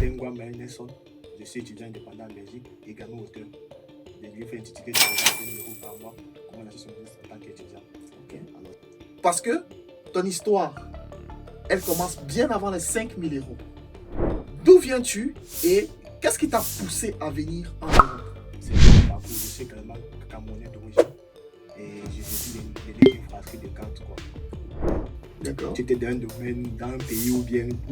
Tengwa Maël Nelson. Je suis étudiant indépendant en Belgique, également auteur des livres intitulés de 5 000 € par mois. Comment la gestion de en tant qu'étudiant. Ok. Parce que ton histoire, elle commence bien avant les 5 000 €. D'où viens-tu et qu'est-ce qui t'a poussé à venir en Europe? C'est mon parcours. Je suis également camerounais d'origine et je suis l'aîné d'une fratrie de 4, quoi. D'accord. Tu étais dans un domaine, dans un pays où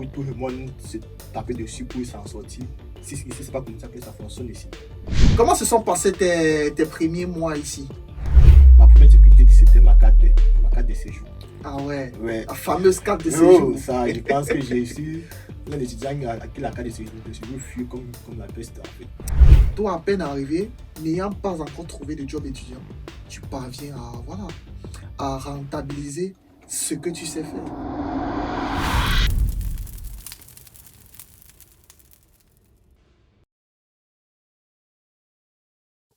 tout le monde se tapait dessus pour s'en sortir. Si c'est pas comme ça que ça fonctionne ici. Comment se sont passés tes premiers mois ici? Ma première difficulté, c'était ma carte de séjour. Ah ouais, Ouais. la fameuse carte de séjour. Ça, je pense que j'ai su un étudiant à qui la carte de séjour fut comme la peste en fait. Toi, à peine arrivé, n'ayant pas encore trouvé de job étudiant, tu parviens à rentabiliser ce que tu sais faire.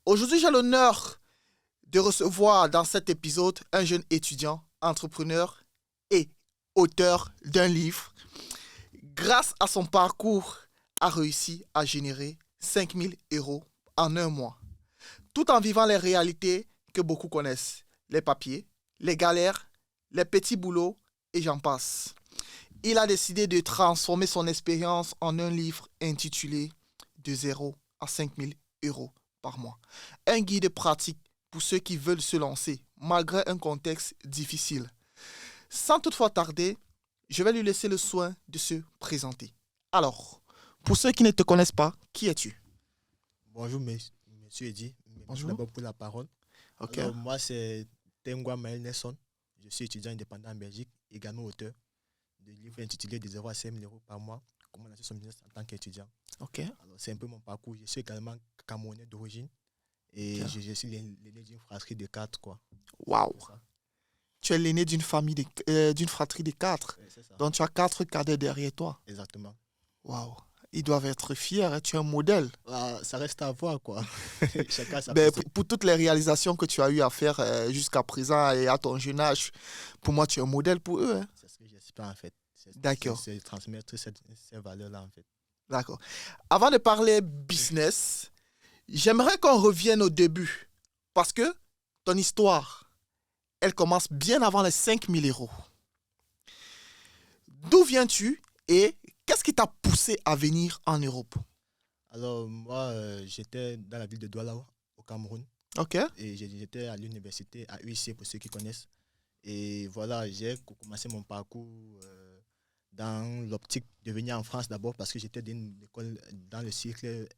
Aujourd'hui, j'ai l'honneur de recevoir dans cet épisode un jeune étudiant, entrepreneur et auteur d'un livre. Grâce à son parcours, a réussi à générer 5 000 € en un mois, tout en vivant les réalités que beaucoup connaissent, les papiers, les galères, les petits boulots et j'en passe. Il a décidé de transformer son expérience en un livre intitulé « De 0 à 5 000 € par mois ». Un guide pratique pour ceux qui veulent se lancer malgré un contexte difficile. Sans toutefois tarder, je vais lui laisser le soin de se présenter. Alors, pour ceux qui ne te connaissent pas, qui es-tu? Bonjour, monsieur Eddy. Merci d'abord pour la parole. Ok. Alors, moi, c'est Tengwa Maël Nelson. Je suis étudiant indépendant en Belgique, également auteur de livres intitulés de 0 à 5 000 € par mois. Comment lancer son business en tant qu'étudiant. Ok. Alors, c'est un peu mon parcours. Je suis également camerounais d'origine et Ok. je suis l'aîné d'une fratrie de 4, quoi. Waouh. C'est ça. Tu es l'aîné d'une d'une fratrie de 4. Ouais, c'est ça. Donc tu as 4 cadets derrière toi. Exactement. Waouh. Ils doivent être fiers, hein. Tu es un modèle. Ah, ça reste à voir, quoi. Chacun sa Ben, perception. pour toutes les réalisations que tu as eu à faire jusqu'à présent et à ton jeune âge, pour moi, tu es un modèle pour eux, hein. C'est ce que j'espère, en fait. D'accord. C'est transmettre ces valeurs-là, en fait. D'accord. Avant de parler business, j'aimerais qu'on revienne au début. Parce que ton histoire, elle commence bien avant les 5 000 €. D'où viens-tu et qu'est-ce qui t'a poussé à venir en Europe? Alors, moi, j'étais dans la ville de Douala, au Cameroun. Ok. Et j'étais à l'université, à UIC, pour ceux qui connaissent. Et voilà, j'ai commencé mon parcours dans l'optique de venir en France d'abord parce que j'étais dans une école dans le cycle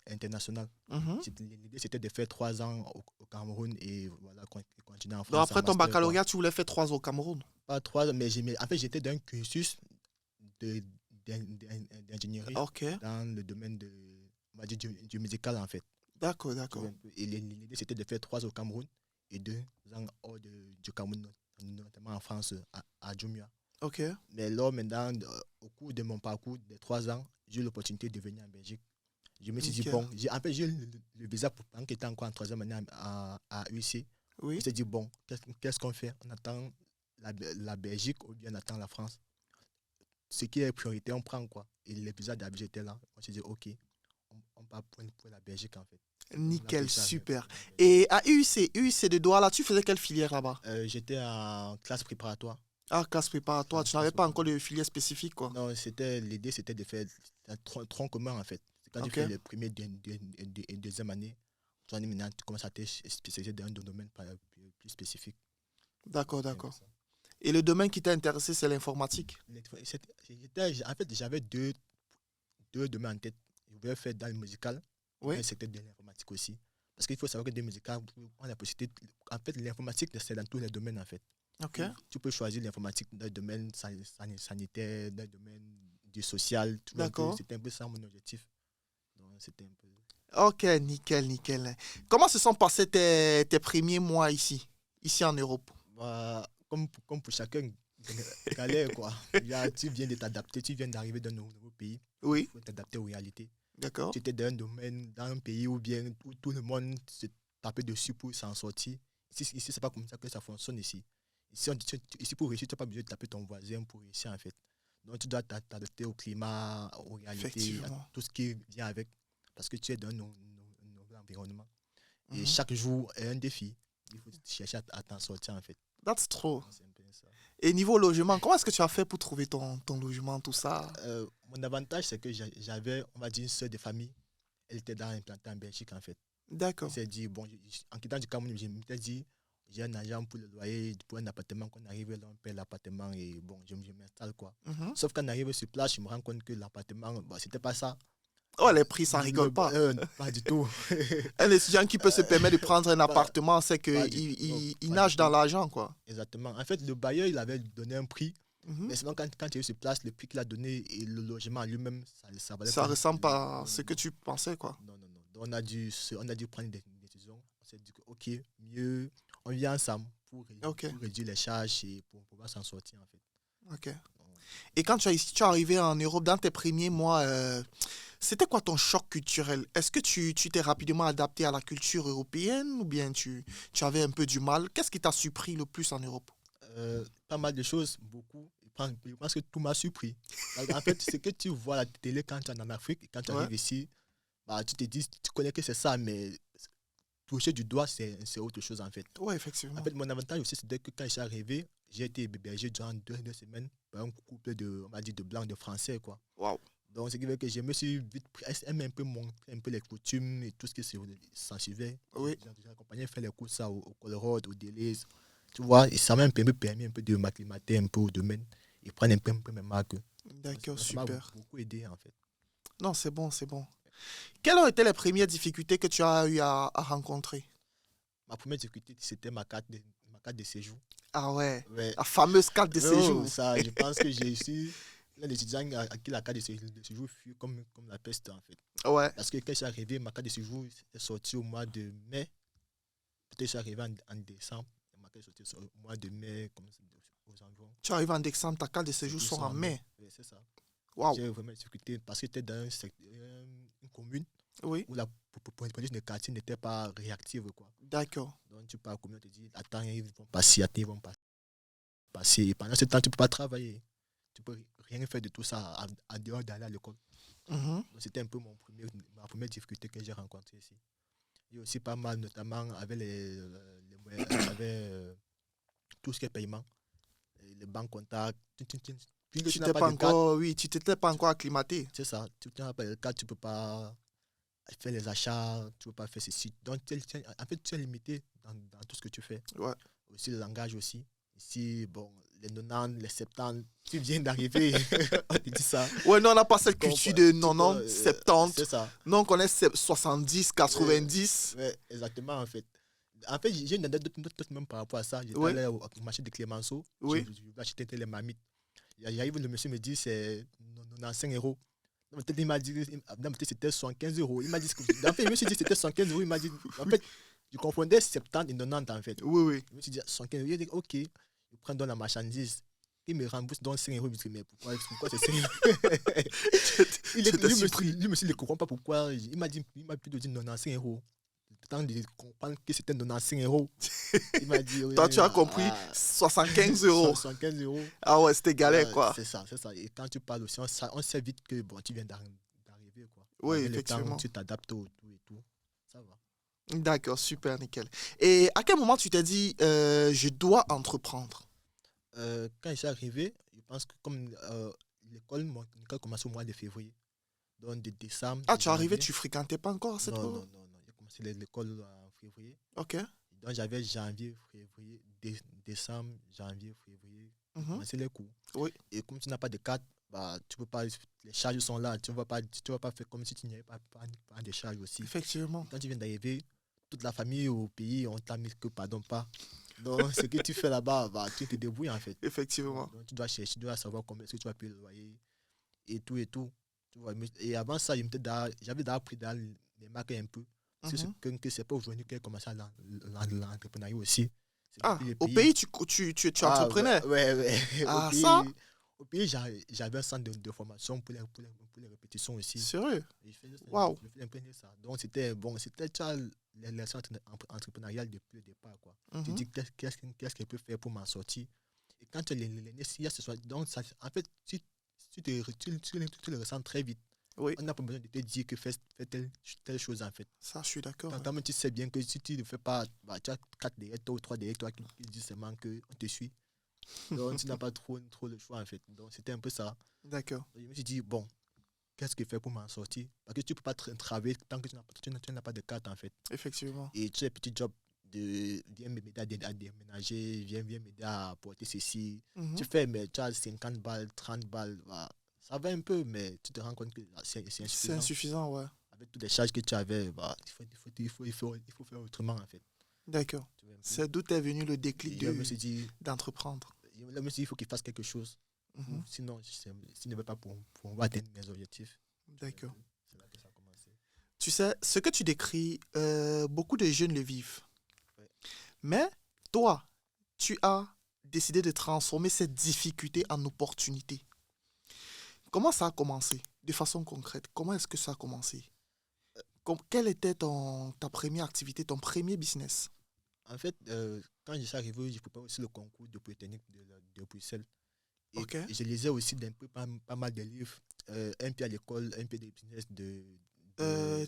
international. Mhm. L'idée, c'était de faire 3 ans au Cameroun et voilà, continuer en France. Donc après en ton master, baccalauréat, tu voulais faire 3 ans au Cameroun? pas 3 ans, mais en fait, j'étais dans un cursus d'ingénierie Ok. dans le domaine on va dire, du médical, en fait. D'accord, d'accord. Et l'idée, c'était de faire 3 ans au Cameroun et 2 ans hors du Cameroun, notamment en France, à Djumia. Ok. Mais là, maintenant, au cours de mon parcours des 3 ans, j'ai eu l'opportunité de venir en Belgique. Je me suis dit, Nickel. bon, en fait, j'ai eu le visa pour pendant qu'il était encore en 3e année à UIC. Je Oui. me suis dit, bon, qu'est-ce qu'on fait? On attend la Belgique ou bien on attend la France? Ce qui est priorité, on prend quoi? Et le visa d'Abidjan était là. On s'est dit, ok, on part pour la Belgique, en fait. Nickel, super. Et à UIC de Douala, tu faisais quelle filière là-bas? J'étais en classe préparatoire. Ah, classe préparatoire. Tu n'avais pas encore de filière spécifique, quoi. Non, l'idée, c'était de faire un tronc commun, en fait. Quand tu fais les premières et deuxième année, maintenant, tu commences à te spécialiser dans un domaine plus spécifique. D'accord, d'accord. Et le domaine qui t'a intéressé, c'est l'informatique? En fait, j'avais deux domaines en tête. Je voulais faire dans le musical, Oui. et le secteur de l'informatique aussi. Parce qu'il faut savoir que dans le musical, on a la possibilité. En fait, l'informatique, c'est dans tous les domaines, en fait. Ok. Tu peux choisir l'informatique dans le domaine sanitaire, dans le domaine du social. D'accord. C'était un peu ça mon objectif. Donc, c'était un peu... Ok, nickel, nickel. Comment se sont passés tes premiers mois ici en Europe? Bah, comme pour chacun, galère, quoi. Tu viens de t'adapter, tu viens d'arriver dans un nouveau pays. Oui. Il faut t'adapter aux réalités. D'accord. Tu étais dans un domaine, dans un pays où tout le monde se tapait dessus pour s'en sortir. Ici, c'est pas comme ça que ça fonctionne ici. Ici, pour réussir, tu n'as pas besoin de taper ton voisin pour réussir, en fait. Donc, tu dois t'adapter au climat, aux réalités, à Effectivement. tout ce qui vient avec, parce que tu es dans un nouvel environnement. Et Mhm. chaque jour est un défi. Il faut chercher à t'en sortir, en fait. That's true. C'est un peu ça. Et niveau logement, comment est-ce que tu as fait pour trouver ton logement, tout ça? Mon avantage, c'est que j'avais, on va dire, une sœur de famille. Elle était implantée en Belgique, en fait. Elle D'accord. s'est dit, bon, en quittant du Cameroun, je m'étais dit, j'ai un agent pour le loyer, pour un appartement. Quand on arrive là, on paie l'appartement et bon, je m'installe, quoi. Mhm. Sauf quand on arrive sur place, je me rends compte que l'appartement, bon, c'était pas ça. Oh, les prix, ça rigole pas. Pas du tout. Un étudiant qui peut se permettre de prendre un Pas, appartement, c'est pas qu'il du, non, il pas du nage dans tout. l'argent, quoi. Exactement. En fait, le bailleur, il avait donné un prix. Mhm. Mais sinon, quand tu es sur place, le prix qu'il a donné et le logement lui-même, ça valait Ça pas. ressemble pas à Non, ce non, que non. tu pensais, quoi. Non, non, non. Donc, on a dû prendre des décisions. On s'est dit que, OK, mieux, on vient ensemble Ok, pour réduire les charges et pour pouvoir s'en sortir, en fait. ok. Et quand tu es arrivé en Europe, dans tes premiers mois, c'était quoi ton choc culturel? Est-ce que tu t'es rapidement adapté à la culture européenne ou bien tu avais un peu du mal? Qu'est-ce qui t'a surpris le plus en Europe? Pas mal de choses, beaucoup. Je pense que tout m'a surpris. En fait, ce que tu vois à la télé quand tu es en Afrique, et quand tu Ouais, arrives ici, bah, tu te dis, tu connais que c'est ça, mais toucher du doigt, c'est autre chose, en fait. ouais, En effectivement. fait, mon avantage aussi, c'était que quand je suis arrivé, j'ai été hébergé durant deux semaines par un couple de, on va dire, de blancs, de français, quoi. Waouh. Donc, ce qui fait que je me suis vite pris, aimé un peu, un peu les coutumes et tout ce qui s'en suivait. Oui, J'ai accompagné faire les courses ça, au Colruyt, au Deleuze. Tu vois, et ça m'a un peu permis un peu de m'acclimater un peu au domaine et prendre un peu mes marques. d'accord, Donc, ça m'a super. beaucoup aidé, en fait. Non, c'est bon, c'est bon. Quelles ont été les premières difficultés que tu as eu à rencontrer? Ma première difficulté, c'était ma carte de séjour. Ah ouais, Ouais. la fameuse carte de Oh, séjour. ça, je pense que j'ai suis l'un des étudiants à qui la carte de séjour fut comme la peste, en fait. Ouais, Parce que quand je suis arrivé, ma carte de séjour est sortie au mois de mai. Peut-être que je suis arrivé en décembre. Ma carte est sortie au mois de mai, comme ça, aux environs. tu arrives en décembre, ta carte de C'est séjour qu'ils sort sont en en mai. mai. Oui, c'est ça. Waouh, J'ai vraiment difficulté parce que j'étais dans une commune oui, où la police de quartier n'était pas réactive, quoi. d'accord. Donc, tu pars à la commune, on te dit, attends, ils vont passer, attends, ils vont passer. Et pendant ce temps, tu ne peux pas travailler. Tu peux rien faire de tout ça en dehors d'aller à l'école. Mhm. Donc, c'était un peu ma première difficulté que j'ai rencontrée ici. Il y a aussi pas mal, notamment avec les moyens, avec tout ce qui est paiement, les banques contacts. Puisque tu Tu n'as t'es pas pas de carte, encore, oui, tu t'étais pas encore acclimaté. c'est ça, tu n'as pas de carte, tu ne peux pas faire les achats, tu ne peux pas faire ceci. Donc, en fait, tu es limité dans tout ce que tu fais. Ouais. Aussi le langage aussi. Ici, bon, les 90, les 70, tu viens d'arriver, on te dit ça. Ouais, non, on n'a pas Tu cette culture comprends, de tu comprends, 90, 70. c'est ça. Non, on connaît 70, Ouais, 90. ouais, exactement, en fait. En fait, j'ai une anecdote même par rapport à ça. J'étais Oui, allé au marché de Clémenceau, oui. je voulais acheter les marmites. J'arrive, le monsieur me dit c'est 95 €. Non, peut-être il m'a dit, non, peut-être c'était 75 €. Il m'a dit, en fait, je me suis dit c'était 75 €. Il m'a dit, en fait, je confondais 70 et 90 en fait. Oui, oui. Je me suis dit 75 €. Il a dit, ok, je prends dans la marchandise. Il me rembourse dans 5 €. Je me dis, mais pourquoi c'est 5 €? J'étais surpris. Lui, monsieur, il ne comprend pas pourquoi. Il m'a plutôt dit 95 €. Tant de comprendre que c'était 95 €. Il m'a dit, oui, Toi, tu as compris 75 euros. 75 €. Ah ouais, c'était galère, quoi. C'est ça, c'est ça. Et quand tu parles aussi, on sait vite que bon, tu viens d'arriver, quoi. Oui, Avec le temps, effectivement. tu t'adaptes au tout et tout. Ça va. D'accord, super, nickel. Et à quel moment tu t'es dit, je dois entreprendre? Quand je suis arrivé, je pense que comme mon école commence au mois de février, donc de décembre, Ah, de tu es arrivé, janvier. tu fréquentais pas encore cette Non, période? non, non, non. J'ai commencé l'école en février. Ok. Donc j'avais janvier, février, décembre, janvier, février, pour Mhm. commencer les cours. Oui, Et comme tu n'as pas de carte, bah, tu peux pas, les charges sont là. Tu vas pas faire comme si tu n'y avais pas de charges aussi. effectivement. Quand tu viens d'arriver, toute la famille au pays, on t'a mis que pardon pas. Donc, ce que tu fais là-bas, bah, tu te débrouilles en fait. Effectivement. Donc, tu dois chercher, tu dois savoir combien est-ce que tu vas payer le loyer et tout et tout. Tu vois, et avant ça, j'avais déjà appris dans les marques un peu. Parce Mhm. que c'est pas aujourd'hui que j'ai commencé l'entrepreneuriat aussi. C'est Ah, depuis le au pays. pays, tu Ah, entreprenais. ouais. Ah, ça? Au pays j'avais un centre de formation pour les répétitions aussi. Sérieux? Et Waouh. je faisais un peu de ça. Donc, c'était bon, c'était tu vois, les leçons entrepreneuriales depuis le départ, quoi. Tu Mhm. dis qu'est-ce que je peux faire pour m'en sortir. Et quand tu es l'aîné, il y a ce soit. Donc, ça, en fait, tu le ressens très vite. Oui, On n'a pas besoin de te dire que fais telle chose en fait. ça, je suis d'accord. Toi-même, tu sais bien que si tu ne fais pas, bah, tu as 4 derrière toi ou 3 derrière toi qui disent seulement qu'on te suit. Donc, tu n'as pas trop le choix en fait. Donc, c'était un peu ça. D'accord. Je me suis dit, bon, qu'est-ce que je fais pour m'en sortir? Parce que tu ne peux pas travailler tant que tu n'as pas de carte en fait. Effectivement. Et tu as des petits jobs de viens m'aider à déménager, viens m'aider à porter ceci. Mhm. Tu fais, mais tu as 50 balles, 30 balles. Bah, ça va un peu, mais tu te rends compte que c'est C'est insuffisant. insuffisant, ouais. Avec toutes les charges que tu avais, bah, il faut faire autrement en fait. D'accord. Tu vois un peu. C'est d'où est venu le déclic Et je me suis dit, d'entreprendre. il faut qu'il fasse quelque chose. Mhm. Sinon, s'il ne veut pas pour atteindre mes objectifs. D'accord. C'est là que ça a commencé. Tu sais, ce que tu décris, beaucoup de jeunes le vivent. Ouais. Mais toi, tu as décidé de transformer cette difficulté en opportunité. Comment ça a commencé, de façon concrète? Comment est-ce que ça a commencé? Quelle était ta première activité, ton premier business? En fait, quand je suis arrivé, j'ai préparé aussi le concours de Polytechnique de Bruxelles. Et, Ok. et je lisais aussi pas mal de livres. Un peu à l'école, un peu des business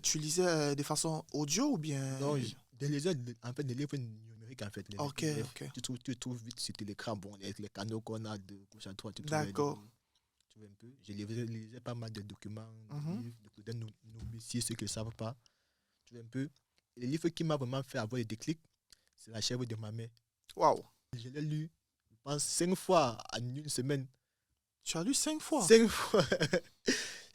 Tu lisais de façon audio ou bien... non, je lisais en fait des livres numériques en fait. Les Ok, PDF. ok. Tu trouves vite sur l'écran, bon, les canaux qu'on a de gauche à droite, tu trouves D'accord. tu vois un peu. Je lisais pas mal de documents, Mhm. de livres, de novices, ceux qui ne savent pas. Tu vois un peu. Et le livre qui m'a vraiment fait avoir le déclic, c'est La chèvre de ma mère. Waouh. Je l'ai lu, je pense, 5 fois en une semaine. Tu as lu 5 fois? 5 fois.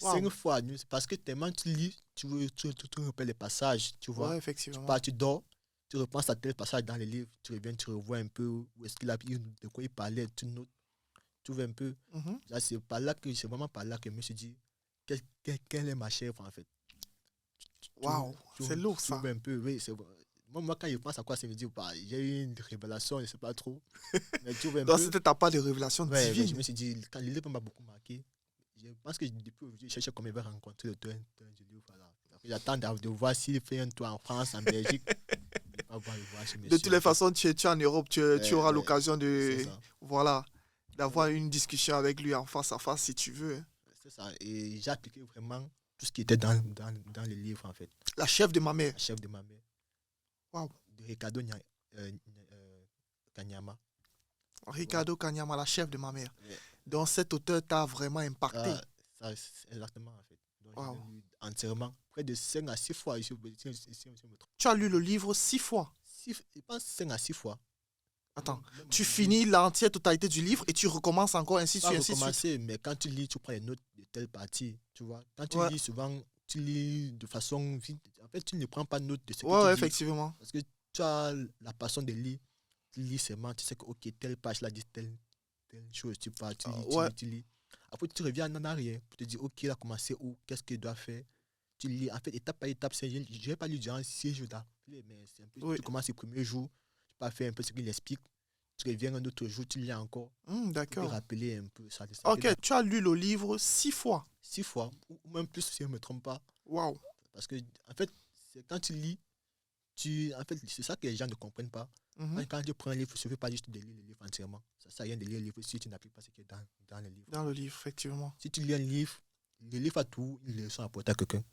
Wow. 5 fois. Parce que tellement tu lis, tu repères les passages, tu vois. Ouais, Tu effectivement. pars, tu dors, tu repenses à tel passage dans les livres, tu reviens, tu revois un peu où est-ce qu'il a de quoi il parlait, tu notes, tu vois un peu. Mhm. Là, c'est vraiment par là que je me suis dit, quelle est ma chèvre en fait. Waouh, c'est lourd Tu ça. vois un peu, oui, c'est vrai. Moi, quand je pense à quoi ça me dit, bah, j'ai eu une révélation, je ne sais pas trop. Mais tu vois un Donc peu. c'était ta part de révélation Ouais, mais je divine. me suis dit, quand le livre m'a beaucoup marqué, je pense que depuis aujourd'hui, je cherche comment il va rencontrer l'auteur du livre. Voilà. J'attends de voir s'il fait un tour en France, en Belgique. Je vais pas voir le voir chez De monsieur. toutes les façons, tu es en Europe, tu auras Ouais, l'occasion c'est de, ça. voilà, d'avoir une discussion avec lui en face à face si tu veux. C'est ça. Et j'ai appliqué vraiment tout ce qui était dans le livre, en fait. La chef de ma mère. La chef de ma mère, Waouh. de Ricardo Kanyama. Ricardo Kanyama, la chef de ma mère. Ouais. Donc cet auteur t'a vraiment impacté. Ça, c'est exactement, en fait. Donc, Wow. je l'ai lu entièrement, près de 5 à 6 fois, si je me trompe. Tu as lu le livre 6 fois. Je pense 5 à 6 fois. Attends, Même tu en finis l'entière totalité du livre et tu recommences encore ainsi de pas suite, ainsi de suite. recommencer, mais quand tu lis, tu prends les notes de telle partie, tu vois. Quand tu Ouais. lis, souvent, tu lis de façon vite. En fait, tu ne prends pas note de ce que Ouais, tu lis. effectivement. Parce que tu as la passion de lire. Tu lis seulement, tu sais que, ok, telle page là dit telle chose. Tu pars, tu lis, Ouais. tu lis. Après, tu reviens en arrière pour te dire, ok, il a commencé où, qu'est-ce qu'il doit faire. Tu lis, en fait, étape par étape. Je n'ai pas lu durant 6 jours d'affilée, mais c'est un peu, Oui. tu commences le premier jour, tu peux faire un peu ce qu'il explique. Tu reviens un autre jour, tu lis encore. Pour te D'accord. rappeler un peu ça. Ok, tu as lu le livre 6 fois. 6 fois, ou même plus si je ne me trompe pas. Waouh. Parce que, en fait, c'est quand tu lis, en fait, c'est ça que les gens ne comprennent pas. Mhm. Quand tu prends un livre, il ne suffit pas juste de lire le livre entièrement. Ça ne sert à rien de lire le livre si tu n'appliques pas ce qui est dans le livre. Dans le livre, effectivement. Si tu lis un livre, le livre a tout, une leçon à apporter à quelqu'un.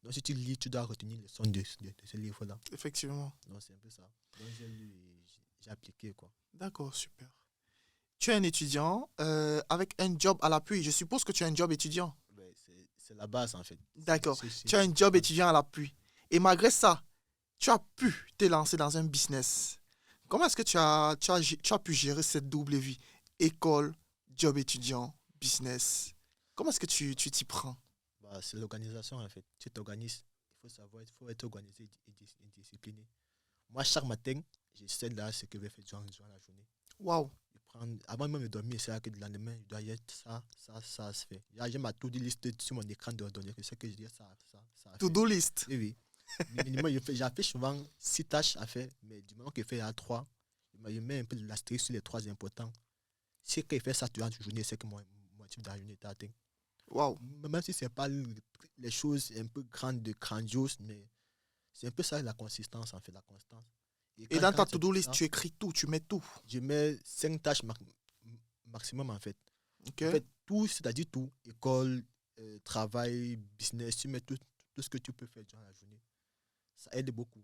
Donc, si tu lis, tu dois retenir une leçon de ce livre-là. Effectivement. Donc, c'est un peu ça. Donc, j'ai lu et j'ai appliqué, quoi. D'accord, super. Tu es un étudiant avec un job à l'appui. Je suppose que tu as un job étudiant. Ouais, c'est la base, en fait. D'accord. C'est Tu as un job la base. étudiant à l'appui. Et malgré ça, tu as pu te lancer dans un business. Comment est-ce que tu as pu gérer cette double vie? École, job étudiant, business. Comment est-ce que tu t'y prends? Bah, c'est l'organisation, en fait. Tu t'organises. Il faut savoir, il faut être organisé et discipliné. Moi, chaque matin, je sais là ce que je vais faire durant la journée. Waouh. Avant même de dormir, c'est là que le lendemain, je dois y être ça se fait. J'ai ma to-do list sur mon écran d'ordinateur, que c'est que je dis ça à faire. To-do list. Oui, oui. Minimum, j'ai souvent 6 tâches à faire, mais du moment que je fais à 3, je mets un peu de l'astérisque sur les 3 importants. Si je fais ça durant la journée, c'est que mon motif de la journée est atteint. Waouh. Même si ce n'est pas les choses un peu grandioses, mais c'est un peu ça la consistance, en fait, la constance. Et dans ta c'est to-do comme list, ça, tu écris tout, tu mets tout. je mets 5 tâches maximum, en fait. Ok. En fait, tout, c'est-à-dire tout, école, travail, business, tu mets tout ce que tu peux faire durant la journée. Ça aide beaucoup.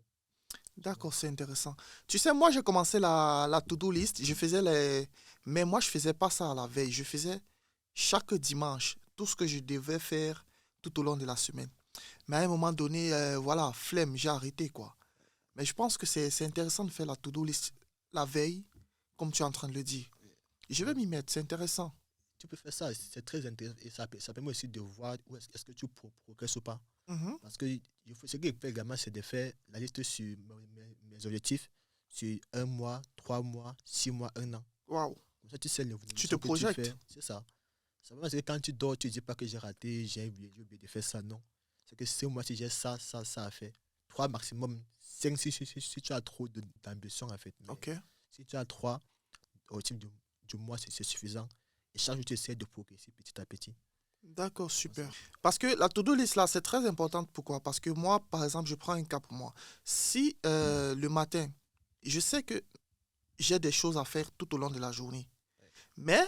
Tu vois. D'accord, c'est intéressant. Tu sais, moi, j'ai commencé la to-do list. Je faisais les... Mais moi, je faisais pas ça à la veille. Je faisais chaque dimanche tout ce que je devais faire tout au long de la semaine. Mais à un moment donné, voilà, flemme, j'ai arrêté, quoi. Mais je pense que c'est intéressant de faire la to-do list la veille, comme tu es en train de le dire. Je vais Ouais. m'y mettre, c'est intéressant. Tu peux faire ça, c'est très intéressant. Et ça permet aussi de voir où est-ce que tu progresses ou pas. Mhm. Parce que ce que je fais également, c'est de faire la liste sur mes objectifs sur 1 mois, 3 mois, 6 mois, 1 an. Waouh, Comme ça, tu sais tu te l'évolution que tu fais. projettes. C'est ça. Ça veut dire que quand tu dors, tu ne dis pas que j'ai raté, j'ai oublié de faire ça. Non. C'est que ce mois-ci, j'ai ça à faire. 3 maximum, 5 si tu as trop d'ambition, en fait. Mais Ok, si tu as 3 au type du mois, c'est suffisant. Et chaque jour, tu essaies de progresser petit à petit. d'accord, Comme ça. super. Parce que la to-do list, là, c'est très importante. Pourquoi? Parce que moi, par exemple, je prends un cas pour moi. Si le matin, je sais que j'ai des choses à faire tout au long de la journée, mais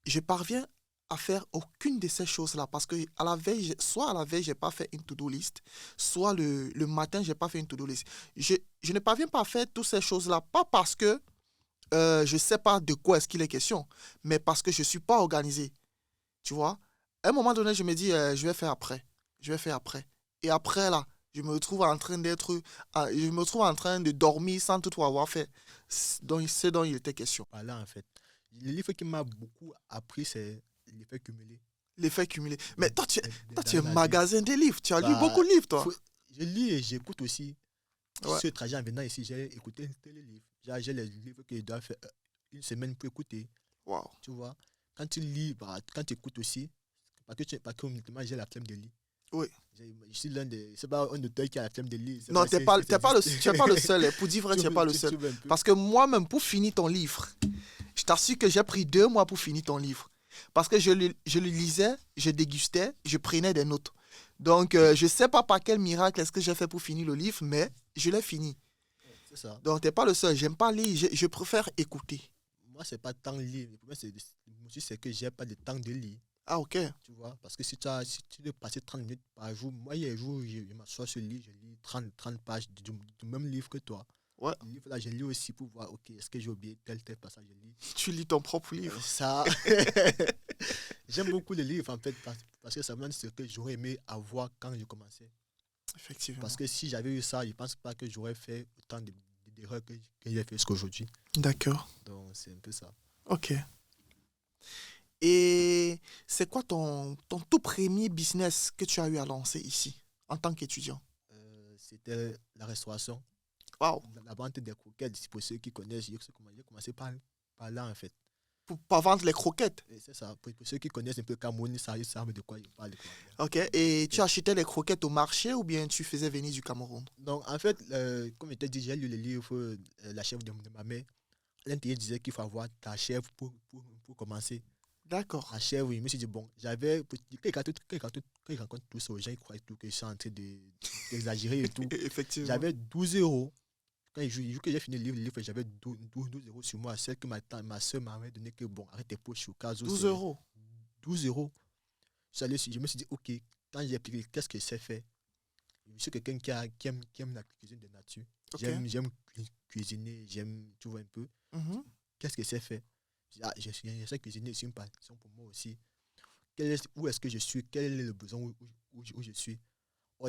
je parviens à faire aucune de ces choses-là parce que à la veille, soit à la veille, j'ai pas fait une to-do list, soit le matin, j'ai pas fait une to-do list. Je ne parviens pas à faire toutes ces choses-là, pas parce que je sais pas de quoi est-ce qu'il est question, mais parce que je suis pas organisé. Tu vois? À un moment donné, je me dis, je vais faire après. Je vais faire après. Et après, là, je me trouve en train de dormir sans tout avoir fait ce dont il était question. Par là, en fait. Le livre qui m'a beaucoup appris, c'est l'effet cumulé L'effet cumulé. Mais de- toi, tu es dans la vie. magasin des livres. Tu as lu beaucoup Bah, de livres, toi. faut- je lis et j'écoute aussi. Ouais. Ce trajet en venant ici, j'ai écouté les livres. J'ai les livres que je dois faire une semaine pour écouter. Waouh. Tu vois, quand tu lis, bah, quand tu écoutes aussi, parce que honnêtement, j'ai la flemme de lire. Oui. Je suis l'un des. C'est pas un auteur qui a la flemme de lire. C'est Non, pas, c'est- t'es pas le, c'est tu es pas le juste- seul. Pour dire vrai, tu n'es pas le seul. tu vois un peu. Parce que moi-même, pour finir ton livre, je t'assure que j'ai pris 2 mois pour finir ton livre. Parce que je le lisais, je dégustais, je prenais des notes. Donc, je ne sais pas par quel miracle est-ce que j'ai fait pour finir le livre, mais je l'ai fini. C'est ça. Donc, tu n'es pas le seul. J'aime pas lire, je préfère écouter. Moi, c'est pas tant lire. Le problème, c'est que j'ai pas de temps de lire. Ah, ok. Tu vois, parce que si tu veux passer 30 minutes par jour, moi, il y a des jours où je m'assois sur le lit, je lis 30 pages du même livre que toi. Ouais. Le livre là, je lis aussi pour voir, ok, est-ce que j'ai oublié tel passage, je lis. Tu lis ton propre livre. Ça, j'aime beaucoup les livres en fait, parce que ça me donne ce que j'aurais aimé avoir quand je commençais. Effectivement. Parce que si j'avais eu ça, je pense pas que j'aurais fait autant d'erreurs que j'ai fait jusqu'aujourd'hui. D'accord. Donc, c'est un peu ça. Ok. Et c'est quoi ton tout premier business que tu as eu à lancer ici, en tant qu'étudiant? C'était la restauration, Waouh. la vente des croquettes. Pour ceux qui connaissent, j'ai commencé par là en fait. Pour pas vendre les croquettes. Et c'est ça. Pour ceux qui connaissent un peu Cameroun, ils savent de quoi ils parlent. Ok. Et tu achetais les croquettes au marché ou bien tu faisais venir du Cameroun? Donc, en fait, comme je t'ai dit, j'ai lu le livre La chèvre de ma mère. À l'intérieur, disait qu'il faut avoir ta chèvre pour commencer. D'accord. La chèvre, oui. Je me suis dit, bon, j'avais. Quand ils rencontrent tout ça aux gens, ils croient tout que je suis en train d'exagérer et tout. Effectivement. J'avais 12 euros. Quand le jour que j'ai fini le livre, j'avais 12 euros sur moi. Celle que ma soeur m'avait donné que, bon, arrête tes poches au cas où. 12 euros. 12 euros. Je me suis dit, ok, quand j'ai appliqué, qu'est-ce que c'est fait? Je suis quelqu'un qui aime la cuisine de nature. Ok. J'aime cuisiner, tu vois un peu. Mhm. Qu'est-ce que c'est fait? Je sais cuisiner, c'est une passion pour moi aussi. Où est-ce que je suis? Quel est le besoin où je suis?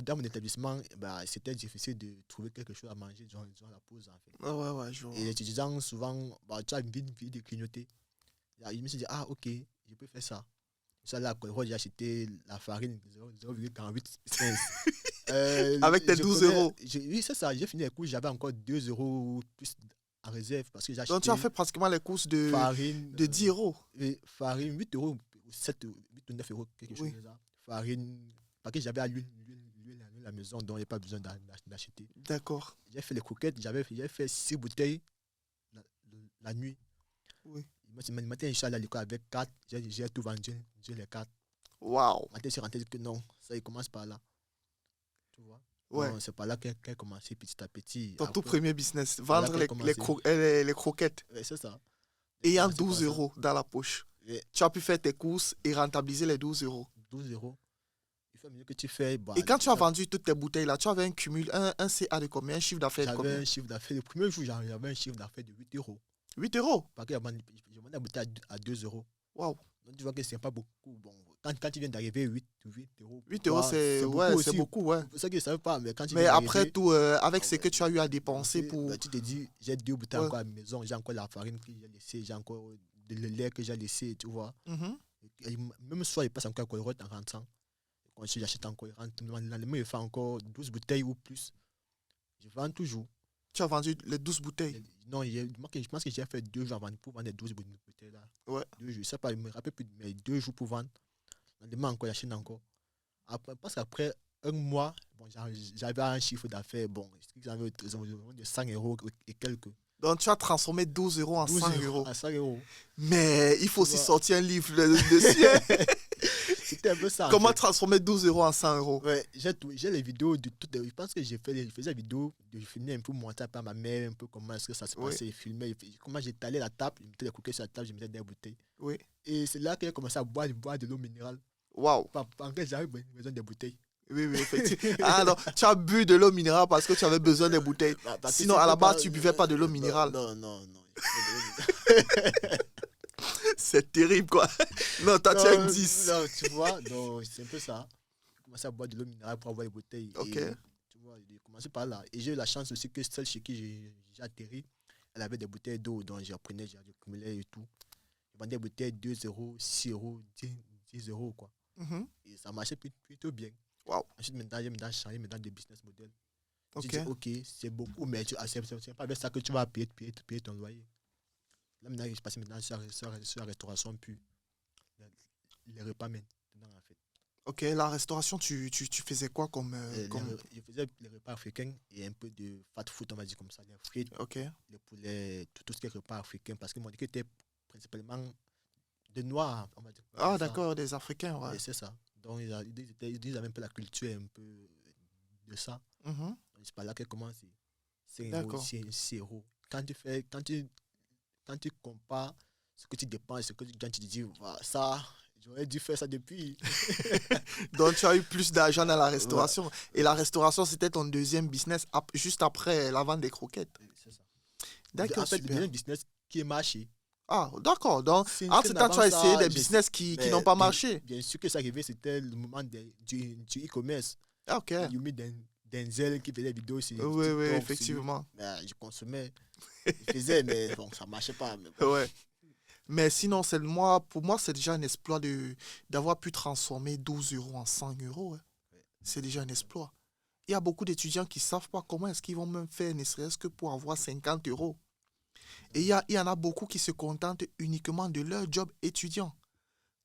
Dans mon établissement, bah, c'était difficile de trouver quelque chose à manger durant la pause, en fait. Ouais, je vois. Et les étudiants, souvent, bah, tu as une vie de clignoter. Je me suis dit, ah, ok, je peux faire ça. Ça, là, j'ai acheté la farine 0,48. Avec tes 12 euros. Oui, c'est ça. J'ai fini les cours, j'avais encore 2 euros plus en réserve parce que j'ai Donc tu acheté as fait pratiquement les courses de farine. 10 euros. Farine, 8 euros, 8 ou 9 euros, quelque chose Oui. comme ça. Farine, parce que j'avais à l'huile à la maison, donc il n'y a pas besoin d'acheter. D'accord. J'ai fait les croquettes, j'ai fait 6 bouteilles la nuit. Oui. Le matin, je suis allé à l'école avec 4. J'ai tout vendu, j'ai les 4. Waouh. Le matin, je suis rentré que non, ça, il commence par là. Tu vois? Ouais. Donc, c'est par là qu'elle a commencé petit à petit. Ton tout Après, premier business. Voilà Vendre qu'elle a commencé. les croquettes. ouais, c'est ça. Ayant Commencé par 12 ça. euros dans la poche. Et Tu as pu faire tes courses et rentabiliser les 12 euros. 12 euros. Il fait mieux que tu fais. Bah, Et quand tu as ça- vendu toutes tes bouteilles là, tu avais un cumul, un CA de combien? Un chiffre d'affaires de J'avais combien? un chiffre d'affaires. Le premier jour, j'avais un chiffre d'affaires de 8 euros. 8 euros. Parce que je vendais la bouteille à 2 euros. Waouh. Donc, tu vois que c'est pas beaucoup. Bon, quand tu viens d'arriver, 8 euros. Pour 8 euros, toi, c'est beaucoup ouais, c'est aussi. beaucoup, ouais. C'est ça que je ne savais pas. Mais quand tu Mais viens après d'arriver, tout, avec ah ce que ouais, tu as eu à dépenser dépenser, pour. bah, tu te dis, j'ai 2 bouteilles Ouais. encore à la maison, j'ai encore la farine que j'ai laissée, j'ai encore le lait que j'ai laissé, tu vois. Mhm. Et même soit il passe encore à Colruyt en rentrant. Quand j'achète encore, il rentre. Le lendemain, il fait encore 12 bouteilles ou plus. Je vends toujours. Tu as vendu les 12 bouteilles. Non, je pense que j'ai fait 2 jours pour vendre les 12 bouteilles là. Ouais. 2 jours, je sais pas, je me rappelle plus, mais 2 jours pour vendre. Le lendemain encore, j'achète encore. Après, parce qu'après un mois, bon, j'avais un chiffre d'affaires, bon, j'avais de 100 euros et quelques. Donc tu as transformé 12 euros en 100 euros. À 100 euros. Mais il faut aussi Tu vois. sortir un livre dessus. Hein. C'était un peu ça. en Comment fait. transformer 12 euros en 100 euros? Ouais, j'ai les vidéos de toutes. Je pense que je faisais des vidéos, je filmais un peu, montrer par ma mère, un peu comment est-ce que ça se Oui. passait, je filmais, comment j'étalais la table, je mettais les coquilles sur la table, je mettais des bouteilles. Oui. Et c'est là que j'ai commencé à boire de l'eau minérale. Waouh. En fait, j'avais besoin des bouteilles. Oui, oui, effectivement. Ah non, tu as bu de l'eau minérale parce que tu avais besoin des bouteilles. Parce que Sinon, si à la tu peux base, tu buvais pas de l'eau minérale. Non, non, non. C'est terrible, quoi. Non, toi, tu as Non, une 10. non, tu vois, donc c'est un peu ça. J'ai commencé à boire de l'eau minérale pour avoir les bouteilles. Ok. Et, tu vois, j'ai commencé par là. Et j'ai eu la chance aussi que celle chez qui j'ai atterri, elle avait des bouteilles d'eau, donc j'apprenais, j'accumulais et tout. Je vendais des bouteilles 2 euros, 6 euros, 10 euros, quoi. Mhm. Et ça marchait plutôt bien. Waouh. Ensuite, maintenant, j'ai maintenant changé de business model. Ok. Je dis, ok, c'est beaucoup, mais c'est pas avec ça que tu vas payer ton loyer. Là, maintenant, je passe maintenant sur la restauration, puis les repas maintenant, en fait. Ok, la restauration, tu faisais quoi comme... Je faisais les repas africains et un peu de fast food, on va dire comme ça, les frites, Ok. les poulets, tout ce qui est repas africain, parce que mon équipe était principalement de noirs, on va dire. Ah, comme ça. d'accord, des Africains, ouais. Et c'est ça. Donc, ils avaient un peu la culture un peu de ça. Mhm. C'est par là qu'elle commence. C'est D'accord. 6 euros. Quand tu compares ce que tu dépenses, ce que tu gagnes, tu te dis, voilà, ça, j'aurais dû faire ça depuis. Donc, tu as eu plus d'argent dans la restauration. Et la restauration, c'était ton deuxième business, juste après la vente des croquettes. C'est ça. D'accord, En fait, le super. deuxième business qui est marché. Ah, d'accord. Donc, C'est- en c'est ce temps, tu avant as essayé ça, des j'ai- business qui Mais n'ont pas bien- marché. Bien sûr que ça arrivait, c'était le moment du e-commerce. Ah, ok. Yumi Denzel qui faisait des vidéos sur Oui, oui, TikTok, effectivement. je consommais, je faisais, mais bon, ça ne marchait pas. Mais bon. Ouais. Mais sinon, pour moi, c'est déjà un exploit d'avoir pu transformer 12 euros en 100 euros. Hein. Ouais. C'est déjà un exploit. Il y a beaucoup d'étudiants qui ne savent pas comment est-ce qu'ils vont même faire, ne serait-ce que pour avoir 50 euros. Et il y en a beaucoup qui se contentent uniquement de leur job étudiant.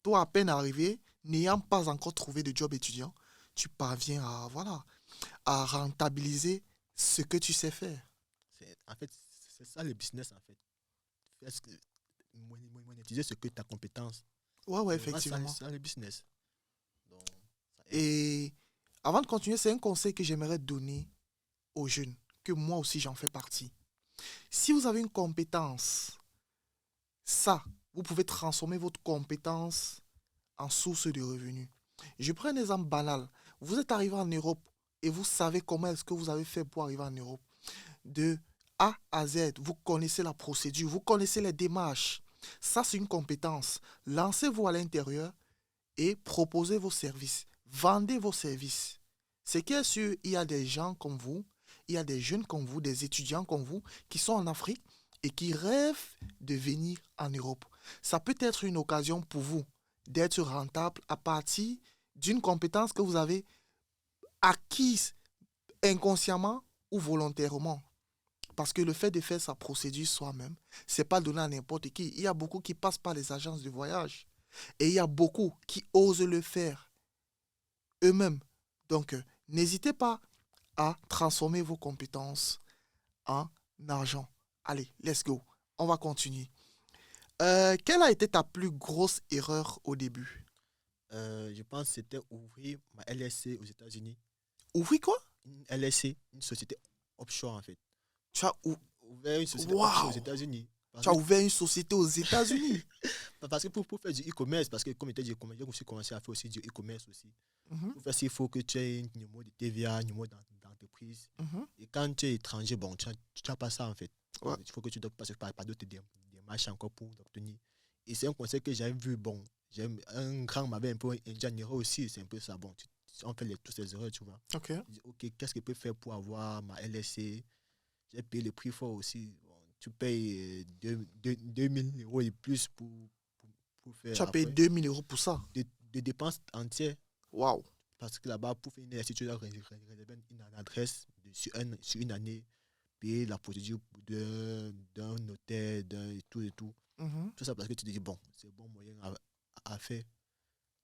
Toi, à peine arrivé, n'ayant pas encore trouvé de job étudiant, tu parviens à rentabiliser ce que tu sais faire. En fait, c'est ça le business, en fait. Monétiser ce que ta compétence. Ouais, ouais, C'est vraiment effectivement. ça le business. Donc, ça aide. Et avant de continuer, c'est un conseil que j'aimerais donner aux jeunes, que moi aussi j'en fais partie. Si vous avez une compétence, vous pouvez transformer votre compétence en source de revenus. Je prends un exemple banal. Vous êtes arrivé en Europe et vous savez comment est-ce que vous avez fait pour arriver en Europe. De A à Z, vous connaissez la procédure, vous connaissez les démarches. Ça, c'est une compétence. Lancez-vous à l'intérieur et proposez vos services. Vendez vos services. C'est qu'il y a sûr, il y a des gens comme vous, il y a des jeunes comme vous, des étudiants comme vous qui sont en Afrique et qui rêvent de venir en Europe. Ça peut être une occasion pour vous d'être rentable à partir d'une compétence que vous avez acquise inconsciemment ou volontairement. Parce que le fait de faire sa procédure soi-même, ce n'est pas donné à n'importe qui. Il y a beaucoup qui passent par les agences de voyage. Et il y a beaucoup qui osent le faire eux-mêmes. Donc, n'hésitez pas à transformer vos compétences en argent. Allez, let's go. On va continuer. Quelle a été ta plus grosse erreur au début? Je pense que c'était ouvrir ma LSC aux États-Unis. Ouvrir quoi? Une LSC, une société offshore, en fait. Tu as Ouvert une société Wow. offshore aux États-Unis. Parce Tu as que, ouvert une société aux États-Unis. parce que pour faire du e-commerce, parce que comme je t'ai dit, j'ai aussi commencé à faire aussi du e-commerce aussi. Mhm, Pour faire ça, il faut que tu aies un numéro de TVA, un numéro d'entreprise. mhm. Et quand tu es étranger, bon, tu n'as pas ça en fait. Ouais. Il faut que tu dois passer par d'autres démarches encore pour l'obtenir. Et c'est un conseil que j'avais vu, bon, un grand m'avait un peu ingénieur aussi, c'est un peu ça. Bon, on fait tous ces erreurs, tu vois. Ok. Je dis, ok, qu'est-ce que je peux faire pour avoir ma LSC? J'ai payé le prix fort aussi. Bon, tu payes 2000 euros et plus pour Tu faire as payé après 2000 euros pour ça. des dépenses entières. Waouh. Parce que là-bas, pour faire une LSC, tu dois réserver une adresse sur une année, payer la procédure d'un notaire, et tout et tout. Mhm. Tout ça parce que tu te dis, bon, c'est un bon moyen à faire.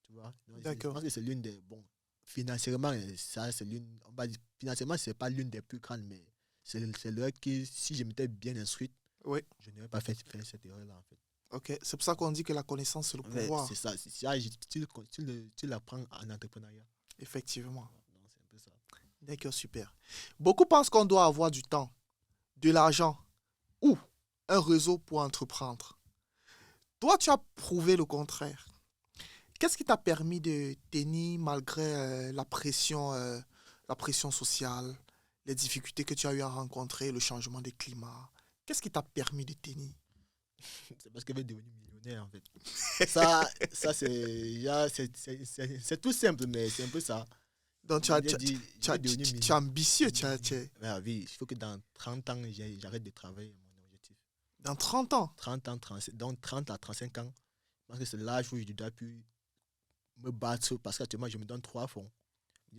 Tu vois? Donc, je D'accord. pense que c'est l'une des. Bon, financièrement, ça, c'est l'une. On va dire, financièrement, c'est pas l'une des plus grandes, mais c'est là que si je m'étais bien instruite, Oui. je n'aurais pas fait cette erreur-là, en fait. Ok. C'est pour ça qu'on dit que la connaissance, c'est le Ouais, pouvoir. c'est ça. Tu l'apprends en entrepreneuriat. Effectivement. Donc, c'est un peu ça. D'accord, super. Beaucoup pensent qu'on doit avoir du temps, de l'argent ou un réseau pour entreprendre. Toi, tu as prouvé le contraire. Qu'est-ce qui t'a permis de tenir malgré la pression sociale, les difficultés que tu as eu à rencontrer, le changement des climats? Qu'est-ce qui t'a permis de tenir? C'est parce qu'elle est devenue millionnaire, en fait. Ça c'est tout simple, mais c'est un peu ça. Donc, Comme j'ai dit, tu j'ai devenu tu es ambitieux. oui, il faut que dans 30 ans, j'arrête de travailler, mon objectif. Dans 30 ans. 30 ans, 35, donc 30 à 35 ans, parce que c'est l'âge où je dois plus me battre, parce qu'actuellement, je me donne 3 fonds.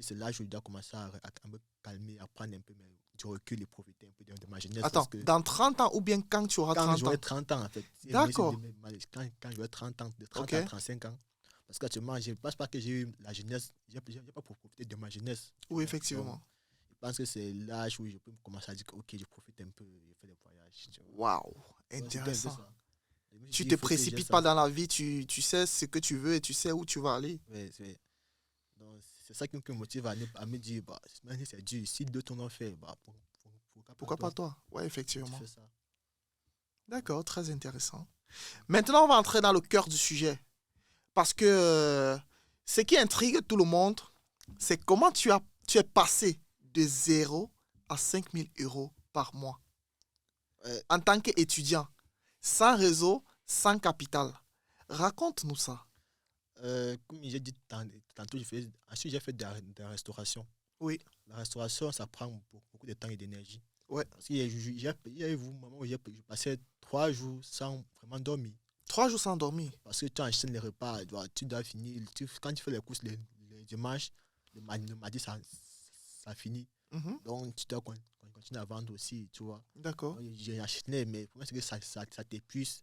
C'est l'âge où je dois commencer à me calmer, à prendre un peu du recul et profiter un peu de ma jeunesse. Attends, Parce que dans 30 ans ou bien quand tu auras quand 30 j'aurai ans? 30 ans, en fait, D'accord. quand j'aurai 30 ans, de 30 Ok. à 35 ans, parce qu'actuellement, je ne pense pas que j'ai eu la jeunesse, je n'ai pas profité de ma jeunesse. Oui, Donc, effectivement. je pense que c'est l'âge où je peux commencer à dire que, ok, je profite un peu, je fais des voyages. Tu vois. Waouh, Donc, c'était un peu intéressant. ça. Je me suis Tu dit, te il faut que j'ai précipites ça. pas dans la vie, tu sais ce que tu veux et tu sais où tu vas aller. Ouais, donc, c'est ça qui me motive à me dire, bah, même si c'est dur, si d'autres l'ont fait, bah, Pourquoi pas toi? toi? Ouais, Tu effectivement. fais ça. D'accord, très intéressant. Maintenant, on va entrer dans le cœur du sujet. Parce que ce qui intrigue tout le monde, c'est comment tu es passé de 0 à 5 000 € par mois Ouais, en tant qu'étudiant, sans réseau, sans capital. Raconte-nous ça. comme j'ai dit tantôt, ensuite j'ai fait de la restauration. Oui, La restauration, ça prend beaucoup de temps et d'énergie. ouais. Parce qu'il y a eu un moment où j'ai passé 3 jours sans vraiment dormir. 3 jours sans dormir. Parce que tu enchaînes les repas, tu dois finir. Quand tu fais les courses le dimanche, le mardi, ça finit. Mhm, Donc, tu dois continuer à vendre aussi, tu vois. d'accord. Donc, j'ai enchaîné, mais pour moi, c'est que ça t'épuise.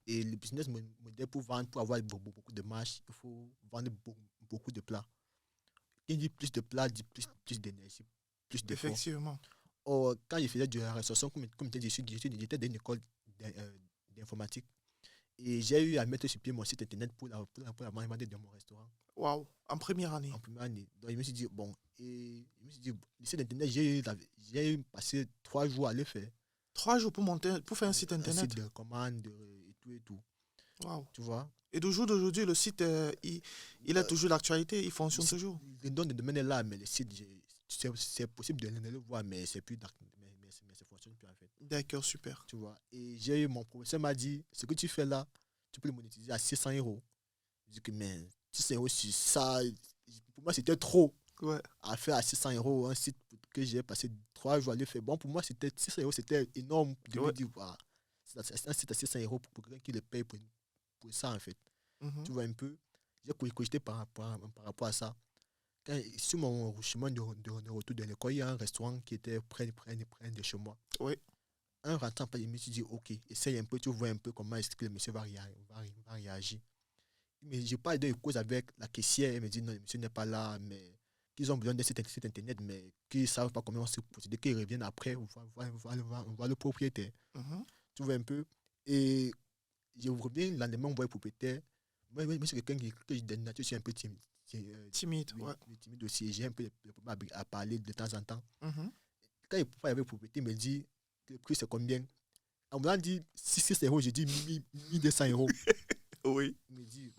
Et le business modèle pour vendre, pour avoir beaucoup de marge, il faut vendre beaucoup de plats. Qui dit plus de plats, dit plus d'énergie, plus d'efforts. Effectivement. Or, quand je faisais de la restauration, comme tu dis, j'étais dans une école d'informatique. Et j'ai eu à mettre sur pied mon site internet pour la vente de mon restaurant Waouh, en première année. en première année. Donc, je me suis dit, bon, le site internet, j'ai passé 3 jours à le faire. 3 jours pour faire un site Un internet. site de commande et tout. Waouh. Tu vois? Et de jour d'aujourd'hui, le site, il est toujours d'actualité, il fonctionne toujours. Le nom de domaine est là, mais le site, c'est possible de le voir, mais c'est plus mais ça ne fonctionne plus en fait. D'accord, super. Tu vois? Et j'ai eu mon professeur m'a dit, ce que tu fais là, tu peux le monétiser à 600 €. Je dis que, mais 600 € sur ça, pour moi, c'était trop Ouais, à faire à 600 € un site que j'ai passé 3 jours à le faire. Bon, pour moi, 600 €, c'était énorme de ouais. me dire, voilà, c'est un site à 600 € pour quelqu'un qui le paye pour ça, en fait. Mhm. Tu vois un peu, j'ai cogité par rapport à ça. Sur mon chemin de retour de l'école, il y a un restaurant qui était près de chez moi. Oui, Un rentrant, je me suis dit, ok, essaye un peu, tu vois un peu comment est-ce que le monsieur va réagir. Mais j'ai pas de cause avec la caissière, elle me dit, non, le monsieur n'est pas là, mais qu'ils ont besoin de cet internet, mais qu'ils ne savent pas comment se procéder, qu'ils reviennent après, voir le propriétaire. mhm. Tu vois un peu. Et je reviens le lendemain, on voit le propriétaire. Moi, je suis quelqu'un que de nature, je suis un peu timide. Timide, Oui, ouais. timide aussi. J'ai un peu de problème à parler de temps en temps. Mhm. Quand il parle avec le propriétaire, il me dit que le prix c'est combien. On m'a dit 6 euros, j'ai dit 1200 euros. Oui. Il me dit,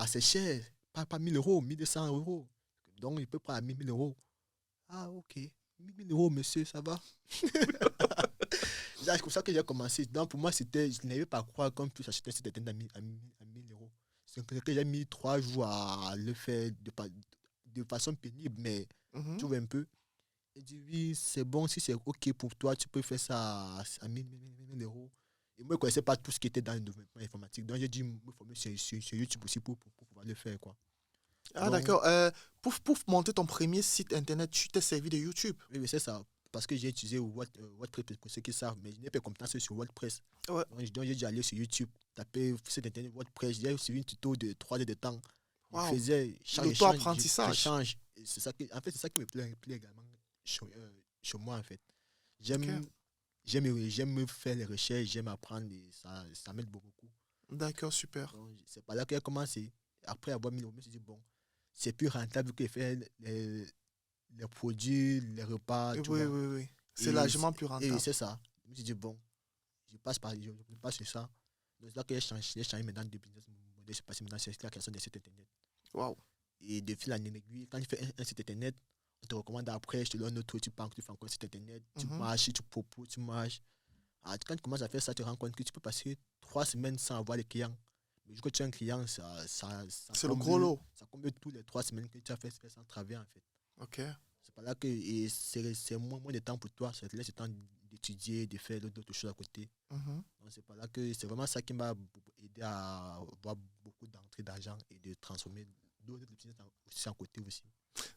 c'est cher, pas 1000 euros, 1200 euros. Donc, il peut prendre à 1000 euros. Ah, ok. 1000 euros, monsieur, ça va. C'est comme ça que j'ai commencé. Donc, pour moi, je n'avais pas à croire qu'on puisse acheter un site internet à 1000 euros. C'est que j'ai mis 3 jours à le faire de façon pénible, mais Mhm. tu vois un peu. Il dit, oui, c'est bon, si c'est OK pour toi, tu peux faire ça à 1000 euros. Et moi, je ne connaissais pas tout ce qui était dans le développement informatique. Donc, j'ai dû me former sur YouTube aussi pour pouvoir le faire, quoi. Ah, Donc, d'accord. Pour monter ton premier site internet, tu t'es servi de YouTube. oui, c'est ça. Parce que j'ai utilisé WordPress pour ceux qui savent, mais je n'ai pas de compétences sur WordPress. Ouais. Donc, j'ai dû aller sur YouTube, taper site internet WordPress. J'ai suivi un tuto de 3 heures de temps. Je Waouh. faisais chaque échange, je L'auto-apprentissage. change. Et c'est ça en fait, c'est ça qui me plaît également chez moi, en fait. Ok. J'aime, j'aime faire les recherches, j'aime apprendre et ça m'aide beaucoup. D'accord, super. Donc, c'est par là que j'ai commencé. Après avoir mis le je me suis dit, bon, c'est plus rentable que de faire les produits, les repas, Oui, tu oui, vois. oui. C'est Et largement plus et rentable. c'est ça. Je me suis dit, bon, je passe sur ça. Donc, c'est là que j'ai changé maintenant de business model. Je suis passé maintenant sur la création des sites internet. Waouh. Et de fil en aiguille, quand tu fais un site internet, on te recommande après, je te donne un autre, tu penses que tu fais encore un site internet, tu Mhm. marches, tu proposes, tu marches. Ah, quand tu commences à faire ça, tu te rends compte que tu peux passer 3 semaines sans avoir de clients. Mais du coup, tu as un client, C'est le gros lot. ça comble tous les 3 semaines que tu as fait sans travailler, en fait. Ok. C'est pas là que et c'est moins de temps pour toi, ça te laisse le temps d'étudier, de faire d'autres choses à côté. Mhm. Donc, c'est pas là que c'est vraiment ça qui m'a aidé à avoir beaucoup d'entrées d'argent et de transformer d'autres business aussi à côté aussi.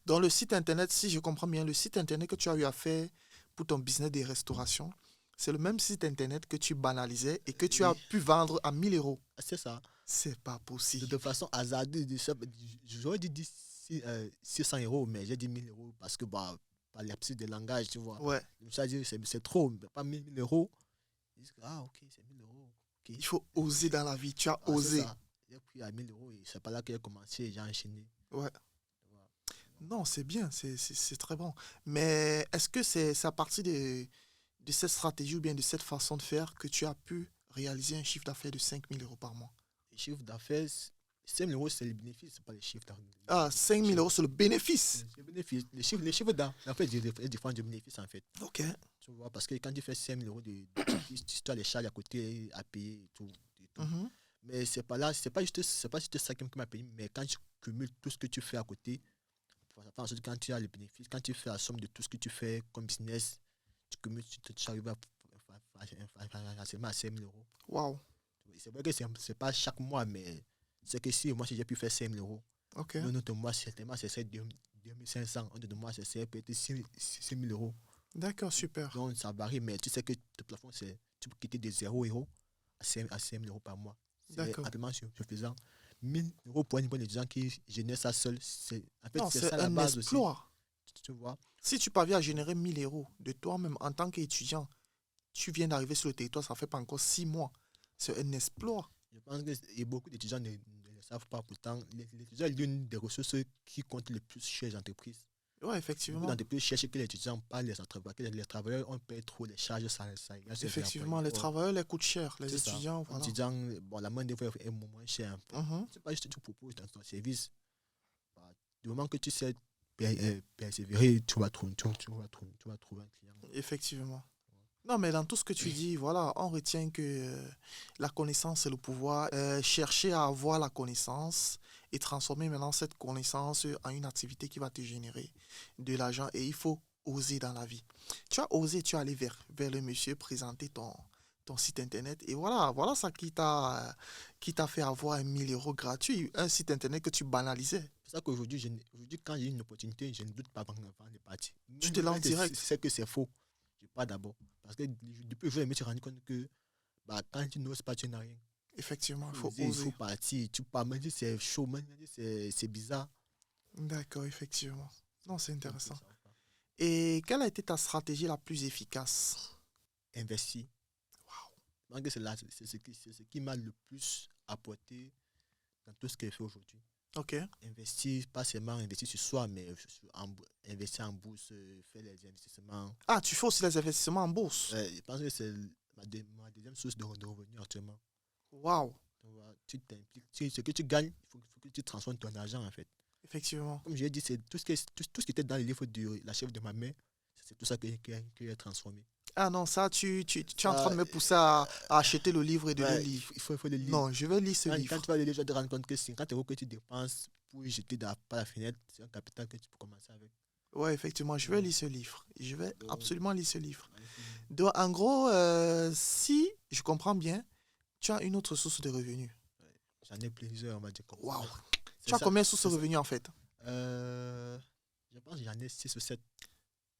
Dans le site internet, si je comprends bien, le site internet que tu as eu à faire pour ton business de restauration, c'est le même site internet que tu banalisais et que tu as Oui, pu vendre à 1000 euros. c'est ça. C'est pas De possible. toute façon, hasardeux, j'aurais dit 600 euros, mais j'ai dit 1000 euros parce que, bah, par l'absence de langage, tu vois. Ouais, Je me suis dit, c'est trop, mais pas 1000 euros. Ils disent, ah, ok, c'est 1000 euros. Ok. il faut oser dans la vie. Tu as Ah, c'est osé. ça. J'ai pris à 1000 euros et c'est pas là que j'ai commencé et j'ai enchaîné. Ouais. Tu vois. Non, c'est bien, c'est très bon. Mais est-ce que c'est à partir de cette stratégie ou bien de cette façon de faire que tu as pu réaliser un chiffre d'affaires de 5000 € par mois? Les chiffres d'affaires, 5 000 euros, c'est le bénéfice, c'est pas les chiffres d'affaires. Ah, 5000 € c'est le bénéfice. C'est le bénéfice. Les chiffres d'affaires dépendent du bénéfice, en fait. Ok. Tu vois, parce que quand tu fais 5 000 euros de bénéfice, tu as les charges à côté à payer et tout. Et tout. Mhm. Mais c'est pas juste ça qui m'a payé, mais quand tu cumules tout ce que tu fais à côté, ça fait en sorte que quand tu as le bénéfice, quand tu fais la somme de tout ce que tu fais comme business, tu cumules, tu arrives facilement à 5 000 euros. Waouh. C'est vrai que c'est pas chaque mois, mais c'est que si moi, si j'ai pu faire 5 000 euros, Ok. un autre mois, certainement, c'est 2500, un autre mois, c'est peut-être 6 000 euros. D'accord, super. Donc, ça varie, mais tu sais que le plafond, tu peux quitter de 0 euros à 5 000 euros par mois. C'est D'accord. amplement suffisant. 1000 euros pour une bonne étudiant qui génère ça seul, en fait, Non, c'est c'est ça la un base aussi. exploit. Tu vois? Si tu parviens à générer 1000 € de toi-même en tant qu'étudiant, tu viens d'arriver sur le territoire, ça fait pas encore 6 mois. C'est un exploit. Je pense que beaucoup d'étudiants ne le savent pas. Pourtant, l'étudiant est l'une des ressources qui compte le plus chez les entreprises. Ouais, Beaucoup effectivement. d'entreprises cherchent que les étudiants parlent les entreprises, que les travailleurs ont payé trop les charges sans égale sur les Effectivement, employés. les Or, travailleurs les coûtent cher, les c'est ça. étudiants, Un voilà. étudiant, bon, la main d'œuvre est moins chère. Mhm. C'est pas juste que tu proposes ton service. Bah, du moment que tu sais persévérer, tu vas trouver un client. Effectivement. Non, mais dans tout ce que tu dis, voilà, on retient que la connaissance, c'est le pouvoir. Chercher à avoir la connaissance et transformer maintenant cette connaissance en une activité qui va te générer de l'argent. Et il faut oser dans la vie. Tu as osé, tu es allé vers le monsieur, présenter ton site internet. Et voilà ça qui t'a fait avoir 1000 € gratuits. Un site internet que tu banalisais. C'est ça qu'aujourd'hui, quand j'ai une opportunité, je ne doute pas avant de partir. Tu Même te quand lances direct. je sais que c'est faux, je pars d'abord. Parce que depuis je me suis rendu compte que bah, quand tu n'oses pas, tu n'as rien. Effectivement, il faut Il faut oser. partir. Tu pars, même si c'est chaud, même si c'est bizarre. D'accord, effectivement. Non, c'est C'est un peu intéressant. ça. Et quelle a été ta stratégie la plus efficace? Investir. Je pense que c'est ce qui m'a le plus apporté dans tout ce que je fais aujourd'hui. Ok. Investir, pas seulement investir sur soi, mais investir en bourse, faire les investissements. Ah, tu fais aussi les investissements en bourse. Je pense que c'est ma deuxième source de revenus actuellement. Waouh, Donc, voilà, tu t'impliques. Ce que tu gagnes, faut que tu transformes ton argent, en fait. effectivement. Comme je l'ai dit, c'est tout ce qui était dans le livre de la chef de ma mère, c'est tout ça que j'ai transformé. Ah non, ça, tu es en train Ça, de me pousser à acheter le livre et de le ouais, lire. il faut le lire. Non, je vais lire ce Quand livre. tu vas le lire, tu vas te rendre compte que 50 euros que tu dépenses pour jeter par la fenêtre, c'est un capital que tu peux commencer avec. Ouais, effectivement, je vais lire ce livre. Je vais Donc, absolument lire ce livre. magnifique. Donc, en gros, si je comprends bien, tu as une autre source de revenus. Ouais, j'en ai plusieurs, on va dire comme ça. Waouh. C'est Tu as ça, combien de sources c'est de ça. revenus en fait? Je pense que j'en ai 6 ou 7.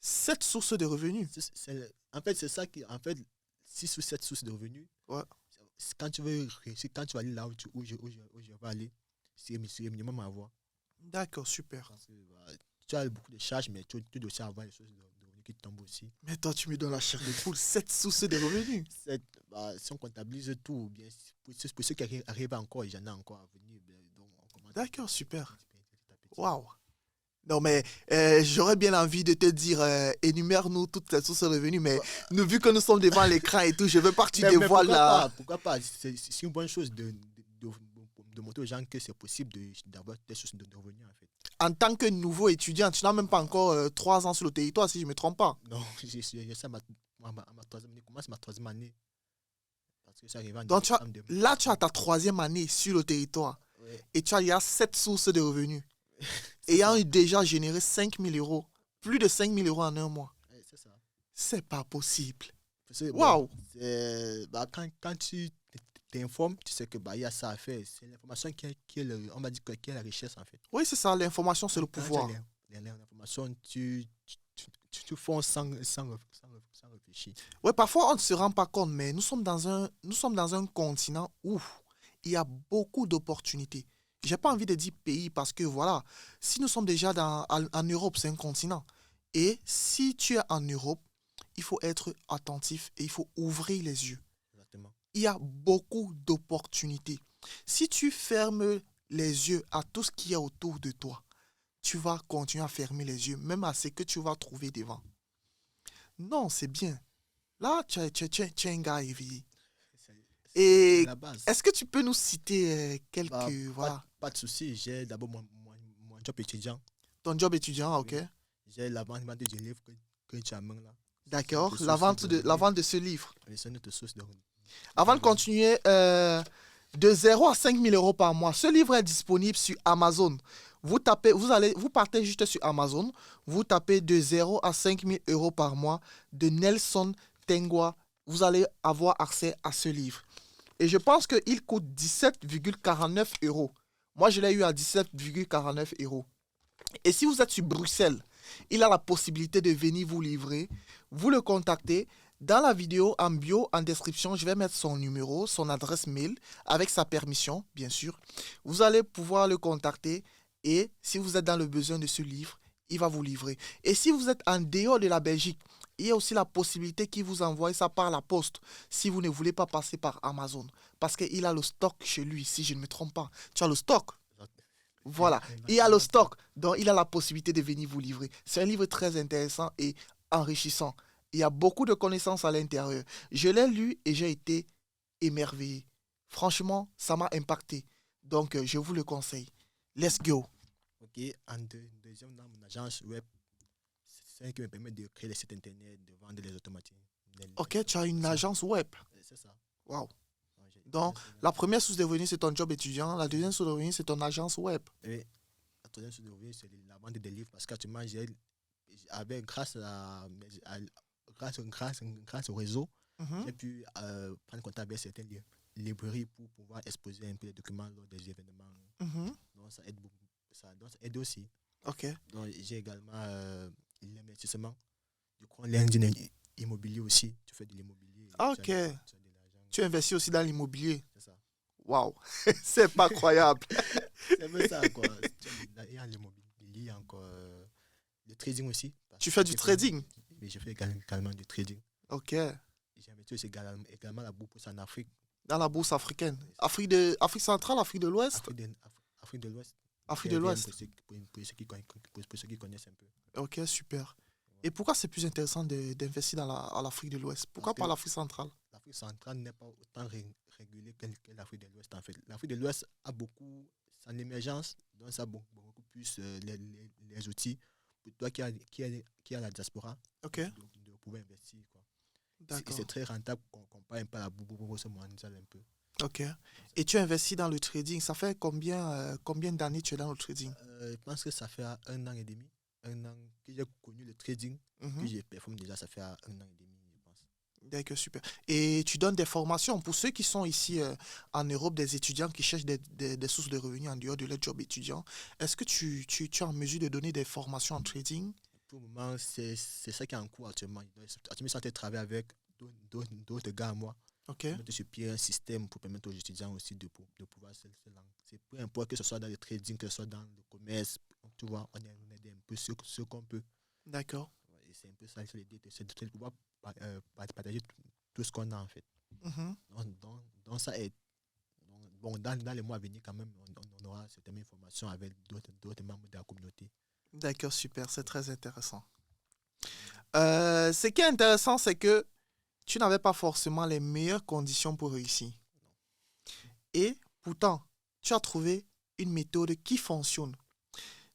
7 sources de revenus. En fait, c'est ça qui. En fait, 6 ou 7 sources de revenus. Ouais. Quand tu veux réussir, quand tu vas aller là où je vais aller, c'est minimum à avoir. D'accord, super. Parce que, bah, tu as beaucoup de charges, mais tu dois aussi avoir les sources de revenus qui tombent aussi. Mais toi, tu me donnes la chair de poule. 7 sources de revenus. Si on comptabilise tout, bien, pour ceux qui arrivent encore, il y en a encore à venir. Donc, on commence D'accord, super. petit à petit. Waouh. Non, mais j'aurais bien envie de te dire, énumère-nous toutes les sources de revenus, mais vu que nous sommes devant l'écran et tout, je veux pas que tu Mais dévoiles là. pourquoi pas? C'est une bonne chose de montrer aux gens que c'est possible d'avoir des sources de revenus, en fait. En tant que nouveau étudiant, tu n'as même pas encore 3 ans sur le territoire, si je ne me trompe pas. Non, j'ai ça ma troisième année. Commence ma troisième année. Parce que c'est arrivé en Donc, décembre là, tu as ta 3e année sur le territoire Ouais, et il y a 7 sources de revenus. c'est Ayant ça. déjà généré 5 000 euros, plus de 5 000 euros en un mois. Ouais, c'est ça. C'est pas possible. Parce que, Waouh! quand tu t'informes, tu sais que il y a ça à faire. C'est l'information on va dire, qui est la richesse, en fait. Oui, c'est ça, l'information, c'est le Quand pouvoir. tu as l'information, tu fonces sans réfléchir. Oui, parfois, on ne se rend pas compte, mais nous sommes dans un continent où il y a beaucoup d'opportunités. J'ai pas envie de dire pays parce que voilà, si nous sommes déjà en Europe, c'est un continent. Et si tu es en Europe, il faut être attentif et il faut ouvrir les yeux. Exactement. Il y a beaucoup d'opportunités. Si tu fermes les yeux à tout ce qu'il y a autour de toi, tu vas continuer à fermer les yeux, même à ce que tu vas trouver devant. Non, c'est bien. Là, tu es un gars éveillé. C'est Et la base. est-ce que tu peux nous citer quelques... Bah, voilà, pas de souci. J'ai d'abord mon job étudiant. ton job étudiant, ok? Oui. J'ai la vente du livre que tu as main là. D'accord, C'est une la source vente revenus. de ce livre. Oui, c'est une autre source de Avant de revenus. continuer, de 0 à 5 000 euros par mois, ce livre est disponible sur Amazon. Vous partez juste sur Amazon, vous tapez de 0 à 5 000 euros par mois de Nelson Tengwa. Vous allez avoir accès à ce livre. Et je pense qu'il coûte 17,49 euros. Moi, je l'ai eu à 17,49 euros. Et si vous êtes sur Bruxelles, il a la possibilité de venir vous livrer. Vous le contactez. Dans la vidéo, en bio, en description, je vais mettre son numéro, son adresse mail, avec sa permission, bien sûr. Vous allez pouvoir le contacter et si vous êtes dans le besoin de ce livre, il va vous livrer. Et si vous êtes en dehors de la Belgique, il y a aussi la possibilité qu'il vous envoie ça par la poste si vous ne voulez pas passer par Amazon. Parce qu'il a le stock chez lui, si je ne me trompe pas. Tu as le stock. Voilà, il a le stock, donc il a la possibilité de venir vous livrer. C'est un livre très intéressant et enrichissant. Il y a beaucoup de connaissances à l'intérieur. Je l'ai lu et j'ai été émerveillé. Franchement, ça m'a impacté. Donc, je vous le conseille. Let's go. Ok, deuxième, dans mon agence web, c'est ça qui me permet de créer les sites internet, de vendre les automatismes. Ok, tu as une agence web. C'est ça. Waouh. Ouais, Donc, la première source de revenus, c'est ton job étudiant. La deuxième source de revenus, c'est ton agence web. Et la troisième source de revenus, c'est la vente des livres. Parce qu'actuellement, grâce au réseau, Mhm, j'ai pu prendre contact avec certaines librairies pour pouvoir exposer un peu les documents lors des événements. mhm. Donc, ça aide beaucoup. Donc, ça aide aussi. Ok. Donc, j'ai également l'investissement. Du coup, l'ingénierie immobilier aussi. Tu fais de l'immobilier. Ok. Tu as de l'argent. Tu investis aussi dans l'immobilier. C'est ça. Waouh. C'est pas croyable. C'est un peu ça, quoi. Il y a l'immobilier, il y a encore le trading aussi. Tu fais du trading. Mais je fais également du trading. Ok. J'ai investi aussi également la bourse en Afrique. Dans la bourse africaine. Afrique centrale, Afrique de l'Ouest. Afrique de l'Ouest. Afrique de l'Ouest. Pour ceux qui connaissent un peu. Ok, super. Et pourquoi c'est plus intéressant d'investir dans l'Afrique de l'Ouest? Pourquoi Parce pas que l'Afrique centrale? l'Afrique centrale n'est pas autant régulée que l'Afrique de l'Ouest, en fait. L'Afrique de l'Ouest a beaucoup, c'est en émergence, donc ça a beaucoup plus les outils. Pour toi qui a la diaspora, Ok, de pouvoir investir, quoi. Et c'est d'accord. très rentable qu'on compare un peu à la bourse mondiale, un peu. Ok. Et tu investis dans le trading. Ça fait combien d'années tu es dans le trading? Je pense que ça fait 1 an et demi, 1 an que j'ai connu le trading, que Mhm. j'ai performé déjà, ça fait 1 an et demi, je pense. D'accord, super. Et tu donnes des formations pour ceux qui sont ici en Europe, des étudiants qui cherchent des sources de revenus en dehors de leur job étudiant. Est-ce que tu es en mesure de donner des formations en trading? Pour le moment, c'est ça qui est en cours actuellement. Actuellement, je suis en train de travailler avec d'autres gars à moi Ok, pour mettre sur pied un système pour permettre aux étudiants aussi de pouvoir se lancer. Peu importe que ce soit dans le trading, que ce soit dans le commerce, tu vois, on aide un peu ce qu'on peut. d'accord. Ouais, et c'est un peu ça, l'idée, c'est de pouvoir partager tout ce qu'on a en fait. Mhm. Donc ça aide. Donc, bon, dans les mois à venir, quand même, on aura certaines informations avec d'autres membres de la communauté. D'accord, super. C'est très intéressant. Ce qui est intéressant, c'est que tu n'avais pas forcément les meilleures conditions pour réussir. Et pourtant, tu as trouvé une méthode qui fonctionne.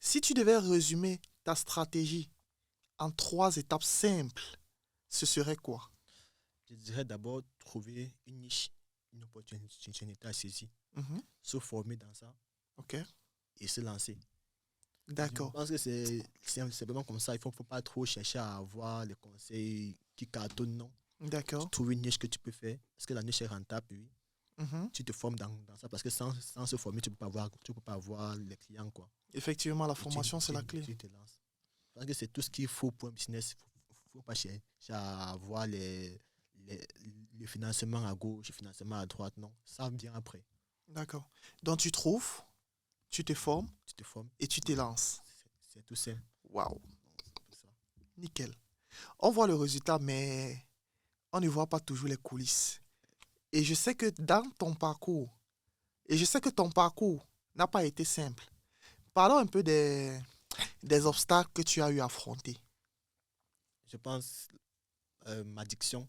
Si tu devais résumer ta stratégie en 3 étapes simples, ce serait quoi? Je dirais d'abord trouver une niche, une opportunité à saisir, Mhm. se former dans ça Ok, et se lancer. Je d'accord, pense que c'est vraiment comme ça. Il ne faut pas trop chercher à avoir les conseils qui cartonnent, non. Tu d'accord. trouves une niche que tu peux faire. Parce que la niche est rentable, oui. Mhm. Tu te formes dans ça. Parce que sans se former, tu peux pas avoir les clients, quoi. Effectivement, la Et formation, c'est la clé. tu te lances. Parce que c'est tout ce qu'il faut pour un business. Il ne faut pas chercher à avoir les, le financement à gauche, le financement à droite. Non, ça vient après. D'accord. Donc tu trouves, tu te formes Tu te formes. et tu te lances. C'est tout simple. Waouh, C'est tout ça. nickel. On voit le résultat, mais on ne voit pas toujours les coulisses. Et je sais que dans ton parcours, et je sais que ton parcours n'a pas été simple. Parlons un peu des obstacles que tu as eu à affronter. Je pense ma diction.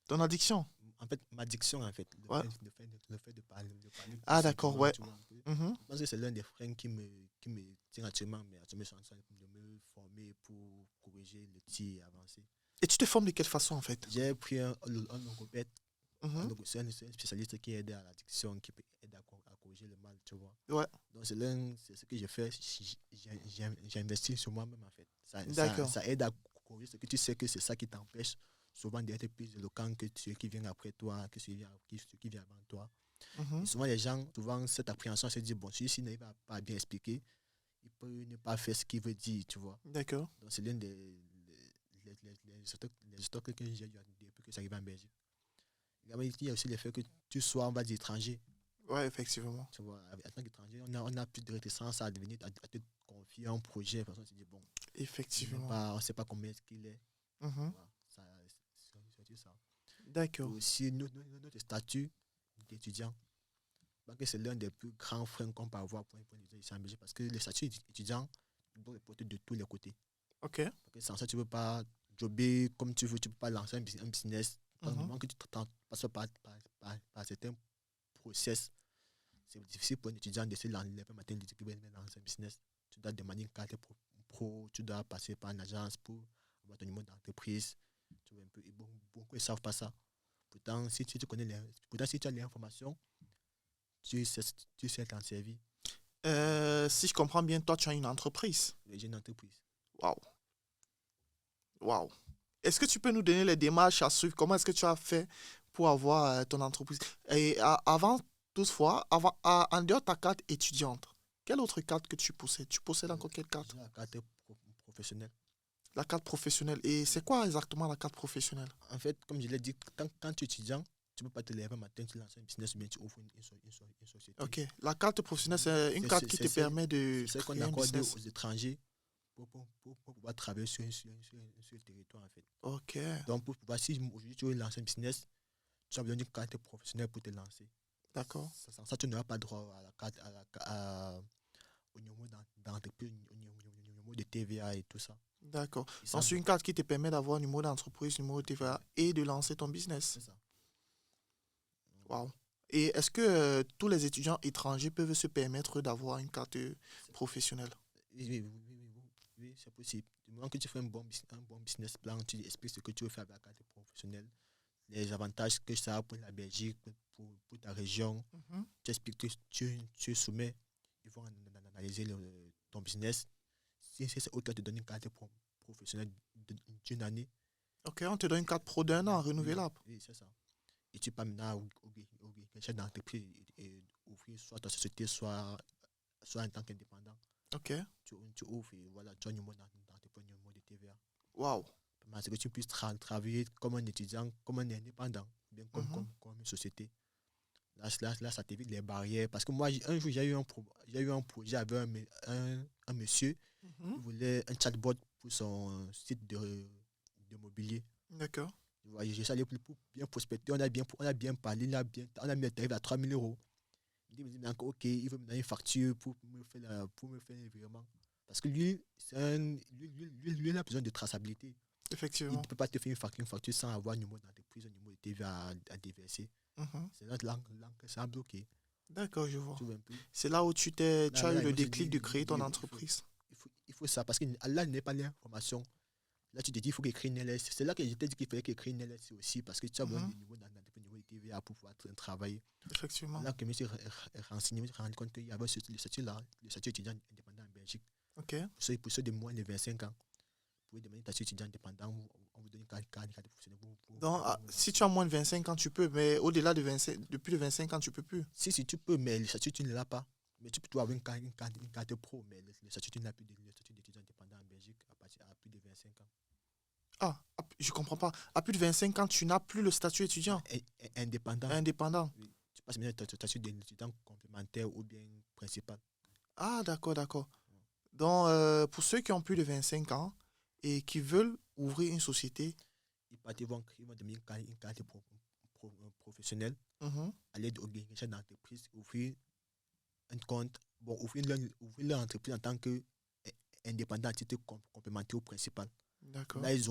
Ton addiction. En fait, ma diction, en fait, Ouais. le fait de parler Ah, d'accord, doucement, ouais. tu vois un peu. Mhm. Je pense que c'est l'un des freins qui me tient actuellement, mais actuellement, je suis en train de me former pour corriger le tir et avancer. Et tu te formes de quelle façon, en fait? J'ai pris un logopède, Mhm. c'est un spécialiste qui aide à l'addiction, qui peut aider à corriger le mal, tu vois. Ouais, Donc, c'est ce que j'ai fait. J'ai investi sur moi-même, en fait. d'accord. Ça aide à corriger ce que tu sais que c'est ça qui t'empêche souvent d'être plus éloquent que ceux qui viennent après toi, que ceux qui viennent avant toi. Et Mhm. souvent, les gens, souvent, cette appréhension se dit, bon, celui-ci n'arrive pas à bien expliquer, il peut ne pas faire ce qu'il veut dire, tu vois. D'accord. Donc, c'est l'un des les stocks que j'ai eu depuis que j'arrive en Belgique. Il y a aussi le fait que tu sois, on va dire, étranger. Ouais, effectivement. Tu vois, en tant qu'étranger, on a plus de réticence à devenir, à te confier un projet, parce qu'on se dit, bon, Effectivement. on ne sait pas combien est-ce qu'il est. Mhm. Voilà, c'est ça. Et D'accord. aussi, notre statut d'étudiant. Parce que c'est l'un des plus grands freins qu'on peut avoir pour un étudiant ici en Belgique. Parce que le statut étudiant doit reporter de tous les côtés. Ok. Parce que sans ça, tu ne peux pas jobber comme tu veux, tu ne peux pas lancer un business. Au Mhm. moment que tu passes par certains process, c'est difficile pour un étudiant de se lever le matin et de dire qu'il va lancer un business. Tu dois demander une carte pro, tu dois passer par une agence pour avoir ton numéro d'entreprise. Tu vois un peu. Et beaucoup ne savent pas ça. Pourtant, si tu as l'information, tu sais, tu sais t'en servir. Si je comprends bien, toi, tu as une entreprise. J'ai une entreprise. Waouh. Waouh. Est-ce que tu peux nous donner les démarches à suivre? Comment est-ce que tu as fait pour avoir ton entreprise? Et avant, toutefois, en dehors de ta carte étudiante, quelle autre carte que tu possèdes? Tu possèdes encore quelle carte? J'ai la carte professionnelle. La carte professionnelle. Et c'est quoi exactement la carte professionnelle? En fait, comme je l'ai dit, quand tu es étudiant, tu ne peux pas te lever un matin, tu lances un business ou bien tu ouvres une société. Ok. La carte professionnelle, c'est une carte qui te permet de C'est celle qu'on créer un accorde business. aux étrangers pour pouvoir travailler sur le territoire, en fait. Ok. Donc, pour pouvoir, si aujourd'hui tu veux lancer un business, tu as besoin d'une carte professionnelle pour te lancer. D'accord. Sans ça, tu n'auras pas droit à la carte, au niveau d'entreprise, au niveau de TVA et tout ça. D'accord. Et ça, Donc, c'est une carte qui te permet d'avoir un numéro d'entreprise, un numéro de TVA et de lancer ton business. c'est ça. Wow. Et est-ce que tous les étudiants étrangers peuvent se permettre d'avoir une carte professionnelle? Oui, oui, oui, oui, oui, oui, c'est possible. Du moment que tu fais un bon business plan, tu expliques ce que tu veux faire avec la carte professionnelle, les avantages que ça a pour la Belgique, pour ta région, Mhm. tu expliques, tu soumets, ils vont analyser ton business. Si c'est OK, te donner une carte professionnelle d'une année. Ok, on te donne une carte pro d'un an Oui, renouvelable. oui, c'est ça. Et tu peux maintenant au chef d'entreprise et ouvrir soit ta société, soit en tant qu'indépendant. Ok. Tu ouvres et voilà, tu as un numéro d'entreprise, un numéro de TVA. Wow. C'est que tu puisses travailler comme un étudiant, comme un indépendant, bien Mhm. comme une société. Là, ça t'évite les barrières. Parce que moi, un jour, j'ai eu un projet avec un monsieur. Mhm. Il voulait un chatbot pour son site de mobilier. D'accord. J'ai allé pour bien prospecter. On a bien parlé. On a mis le tarif à 3 000 euros. Il me dit, mais encore, OK, il veut me donner une facture pour me faire le virement. Parce que lui, il a besoin de traçabilité. Il ne Effectivement. peut pas te faire une facture sans avoir un numéro d'entreprise, un numéro de TVA à déverser. Mhm. C'est notre langue que ça a bloqué. D'accord, je vois. Tu vois un peu. C'est là où tu as eu Là, il le me se déclic de dit, créer ton entreprise. il faut ça. Parce que là, il n'est pas l'information. Là, tu te dis, il faut écrire une LS. C'est là que je t'ai dit qu'il fallait écrire une LS aussi. Parce que tu as besoin Mhm. de niveau d'entreprise, niveau de TVA pour pouvoir travailler. Effectivement. Là que je me suis renseigné, je me suis rendu compte qu'il y avait le statut-là, le statut étudiant indépendant en Belgique. Ok. Pour ceux de moins de 25 ans, vous pouvez demander un statut étudiant indépendant, on vous donne une carte professionnelle Donc, pour vous si lancer. tu as moins de 25 ans, tu peux, mais au-delà de 25, depuis de 25 ans, tu peux plus. Si tu peux, mais le statut, tu ne l'as pas. Mais tu peux avoir une carte pro, mais le statut, tu n'as plus le statut d'étudiant indépendant en Belgique à plus de 25 ans. Ah, je comprends pas. À plus de 25 ans, tu n'as plus le statut étudiant Indépendant. indépendant. Oui. Tu passes maintenant le statut d'étudiant complémentaire ou bien principal. Ah, d'accord, d'accord. Donc, pour ceux qui ont plus de 25 ans et qui veulent ouvrir une société, Ils vont demander une carte professionnelle, mhm, aller au guichet d'entreprise, ouvrir un compte, bon, ouvrir leur entreprise en tant qu'indépendant à titre complémentaire au principal. d'accord. Là, ils